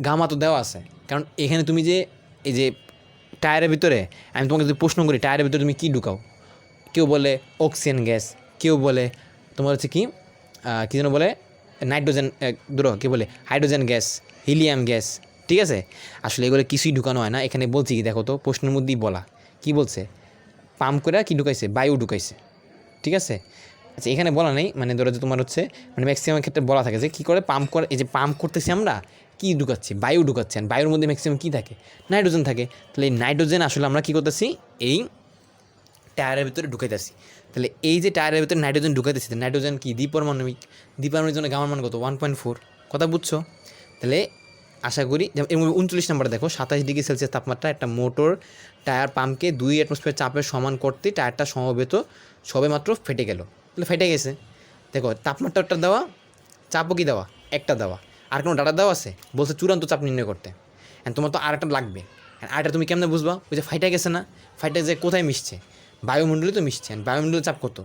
গামা তো দেওয়া আছে, কারণ এখানে তুমি যে এই যে টায়ারের ভিতরে, আমি তোমাকে যদি প্রশ্ন করি টায়ারের ভিতরে তুমি কী ঢুকাও, কেউ বলে অক্সিজেন গ্যাস, কেউ বলে তোমার হচ্ছে কি কী যেন বলে নাইট্রোজেন, ধরো কী বলে হাইড্রোজেন গ্যাস, হিলিয়াম গ্যাস, ঠিক আছে? আসলে এগুলো কিছুই ঢুকানো হয় না। এখানে বলছি কি দেখো তো, প্রশ্নের মধ্যেই বলা কি বলছে, পাম্প করে কি ঢুকাইছে, বায়ু ঢুকাইছে, ঠিক আছে? আচ্ছা এখানে বলা নেই, মানে ধরো যে তোমার হচ্ছে মানে ম্যাক্সিমাম ক্ষেত্রে বলা থাকে যে কী করে পাম্প করে, এই যে পাম্প করতেছি আমরা কী ঢুকাচ্ছি, বায়ু ঢুকাচ্ছি, আর বায়ুর মধ্যে ম্যাক্সিমাম কী থাকে, নাইট্রোজেন থাকে। তাহলে এই নাইট্রোজেন আসলে আমরা কী করতেছি, এই টায়ারের ভিতরে ঢুকাইতেছি। তাহলে এই যে টায়ারের ভিতরে নাইট্রোজেন ঢুকাইতেছি, নাইট্রোজেন কি দ্বিপারমাণবিক, দ্বিপারমাণবিক জন্য গামার মান কত 1.4, কথা বুঝছো? তাহলে আশা করি যেমন এর মধ্যে 39 নম্বরে দেখো 27 ডিগ্রি সেলসিয়াস তাপমাত্রা একটা মোটর টায়ার পাম্পকে 2 অ্যাটমসফিয়ার চাপের সমান করতে টায়ারটা সমবেত সবেমাত্র ফেটে গেল। তাহলে ফেটে গেছে, দেখো তাপমাত্রাটা দেওয়া, চাপও কি দেওয়া, একটা দেওয়া, আর কোনো ডাটা দেওয়া আছে, বলছে চূড়ান্ত চাপ নির্ণয় করতে। হ্যাঁ তোমার তো আর একটা লাগবে, আরেকটা তুমি কেমনে বুঝবা? ওই যে ফাইটে গেছে না, ফাইটে যে কোথায় মিশছে, বায়ুমণ্ডলে তো মিশছে, বায়ুমণ্ডলের চাপ কত,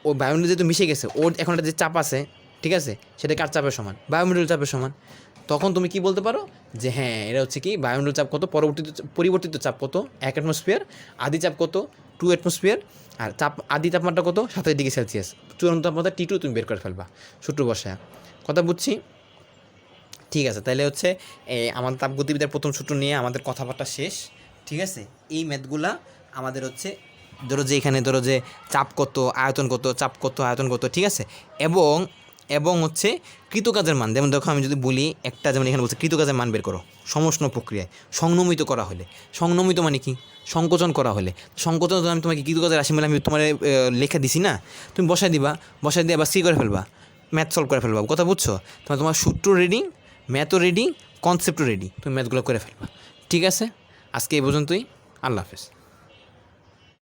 ও বায়ুমণ্ডলে যেহেতু মিশে গেছে, ওর এখন একটা যে চাপ আছে, ঠিক আছে, সেটা কার চাপের সমান, বায়ুমণ্ডলের চাপের সমান। তখন তুমি কি বলতে পারো যে হ্যাঁ এটা হচ্ছে কি বায়ুমণ্ডল চাপ কত, পরিবর্তিত চাপ কত 1 অ্যাটমসফিয়ার, আদি চাপ কত 2 অ্যাটমসফিয়ার, আর চাপ আদি তাপমাত্রা কত 27 ডিগ্রি সেলসিয়াস, চূড়ান্ত তাপমাত্রা T2 তুমি বের করে ফেলবা সূত্র বসায়। কথা বুঝছি? ঠিক আছে, তাহলে হচ্ছে আমাদের তাপগতিবিদ্যার প্রথম সূত্র নিয়ে আমাদের কথাবার্তা শেষ, ঠিক আছে? এই ম্যাথগুলা আমাদের হচ্ছে ধরো যে এখানে ধরো যে চাপ কত, আয়তন কত, চাপ কত, আয়তন কত, ঠিক আছে? এবং এবং হচ্ছে কৃতকাজের মান, যেমন দেখো আমি যদি বলি একটা, যেমন এখানে বলছে কৃতকাজের মান বের করো সমষ্ণ প্রক্রিয়ায় সংনমিত করা হলে, সংনমিত মানে কি সংকোচন করা হলে, সংকোচন আমি তোমাকে কৃতকাজের রাশি মানে আমি তোমার লেখা দিছি না, তুমি বসাই দিবা, বসাই দিয়ে আবার সি করে ফেলবা, ম্যাথ সলভ করে ফেলবা, কথা বুঝছো? তোমার সূত্র রেডি, ম্যাথও রেডি, কনসেপ্টও রেডি, তুমি ম্যাথগুলো করে ফেলবা, ঠিক আছে? আজকে এই পর্যন্তই, আল্লাহ হাফেজ।